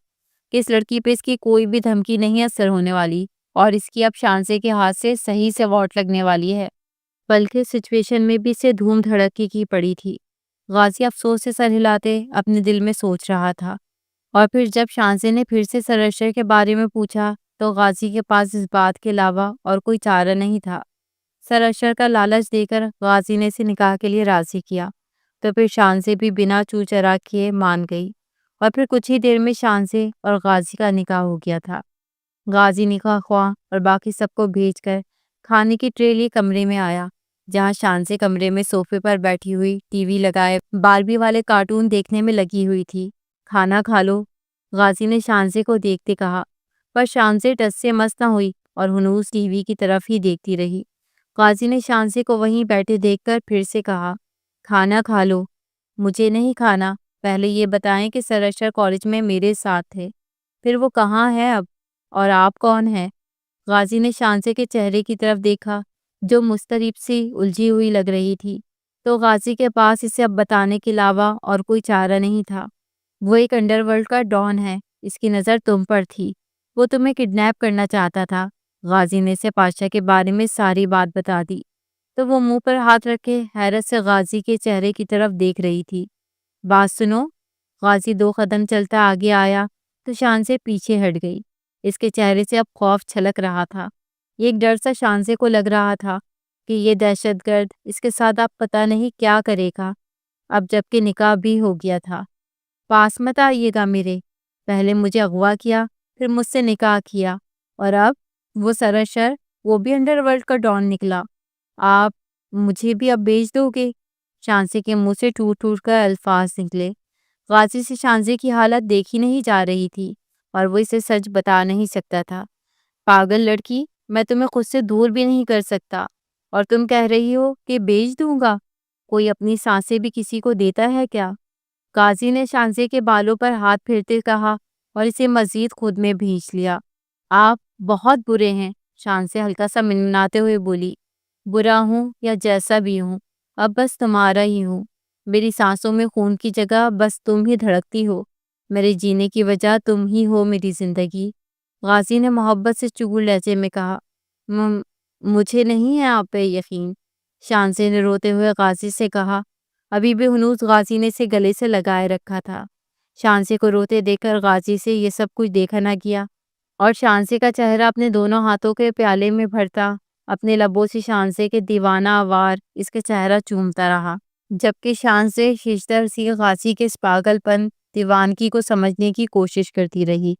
کہ اس لڑکی پہ اس کی کوئی بھی دھمکی نہیں اثر ہونے والی، اور اس کی اب شانزے کے ہاتھ سے صحیح سے واٹ لگنے والی ہے، بلکہ سچویشن میں بھی اسے دھوم دھڑکی کی پڑی تھی۔ غازی افسوس سے سر ہلاتے اپنے دل میں سوچ رہا تھا، اور پھر جب شانزے نے پھر سے سرشر کے بارے میں پوچھا تو غازی کے پاس اس بات کے علاوہ اور کوئی چارہ نہیں تھا۔ سرشر کا لالچ دے کر غازی نے اسے نکاح کے لیے راضی کیا، تو پھر شانزے بھی بنا چو چرا کیے مان گئی، اور پھر کچھ ہی دیر میں شانزے اور غازی کا نکاح ہو گیا تھا۔ غازی نکاح خواہ اور باقی سب کو بھیج کر کھانے کی ٹرے لیے کمرے میں آیا، جہاں شانزے کمرے میں صوفے پر بیٹھی ہوئی ٹی وی لگائے باربی والے کارٹون دیکھنے میں لگی ہوئی تھی۔ کھانا کھا لو، غازی نے شانزے کو دیکھتے کہا، پر شانزے ٹس سے مس نہ ہوئی اور ہنوز ٹی وی کی طرف ہی دیکھتی رہی۔ غازی نے شانزے کو وہیں بیٹھے دیکھ کر پھر سے کہا، کھانا کھا لو۔ مجھے نہیں کھانا، پہلے یہ بتائیں کہ سرشر کالج میں میرے ساتھ تھے، پھر وہ کہاں ہے اب، اور آپ کون ہیں؟ غازی نے شانزے کے چہرے کی طرف دیکھا جو مضطرب سی الجھی ہوئی لگ رہی تھی، تو غازی کے پاس اسے اب بتانے کے علاوہ اور کوئی چارہ نہیں تھا۔ وہ ایک انڈر ورلڈ کا ڈان ہے، اس کی نظر تم پر تھی، وہ تمہیں کڈنیپ کرنا چاہتا تھا۔ غازی نے اسے پاشا کے بارے میں ساری بات بتا دی، تو وہ منہ پر ہاتھ رکھے حیرت سے غازی کے چہرے کی طرف دیکھ رہی تھی۔ بات سنو۔ غازی 2 قدم چلتا آگے آیا تو شانزے پیچھے ہٹ گئی۔ اس کے چہرے سے اب خوف چھلک رہا تھا، ایک ڈر سا شانزے کو لگ رہا تھا کہ یہ دہشت گرد اس کے ساتھ اب پتہ نہیں کیا کرے گا، اب جب کہ نکاح بھی ہو گیا تھا۔ پاس مت آئیے گا میرے، پہلے مجھے اغوا کیا، پھر مجھ سے نکاح کیا، اور اب وہ سرشر، وہ بھی انڈر ورلڈ کا ڈان نکلا۔ آپ مجھے بھی اب بیچ دو گے؟ شانزے کے منہ سے ٹوٹ ٹوٹ کر الفاظ نکلے۔ غازی سے شانزے کی حالت دیکھی نہیں جا رہی تھی اور وہ اسے سچ بتا نہیں سکتا تھا۔ پاگل لڑکی، میں تمہیں خود سے دور بھی نہیں کر سکتا، اور تم کہہ رہی ہو کہ بیچ دوں گا؟ کوئی اپنی سانسیں بھی کسی کو دیتا ہے کیا؟ غازی نے شانزے کے بالوں پر ہاتھ پھیرتے کہا اور اسے مزید خود میں بھینچ لیا۔ آپ بہت برے ہیں، شانزے ہلکا سا منمناتے ہوئے بولی۔ برا ہوں یا جیسا بھی ہوں، اب بس تمہارا ہی ہوں۔ میری سانسوں میں خون کی جگہ بس تم ہی دھڑکتی ہو، میرے جینے کی وجہ تم ہی ہو میری زندگی۔ غازی نے محبت سے چگل لہجے میں کہا، "م- مجھے نہیں ہے آپ پہ یقین۔ شانزے نے روتے ہوئے غازی سے کہا۔ ابھی بھی ہنوز غازی نے اسے گلے سے لگائے رکھا تھا۔ شانزے کو روتے دیکھ کر غازی سے یہ سب کچھ دیکھا نہ گیا، اور شانزے کا چہرہ اپنے دونوں ہاتھوں کے پیالے میں بھرتا، اپنے لبوں سے شانزے کے دیوانہ وار اس کے چہرہ چومتا رہا، جبکہ شانزے ششدر سی غازی کے اس پاگل پن دیوانگی کو سمجھنے کی کوشش کرتی رہی۔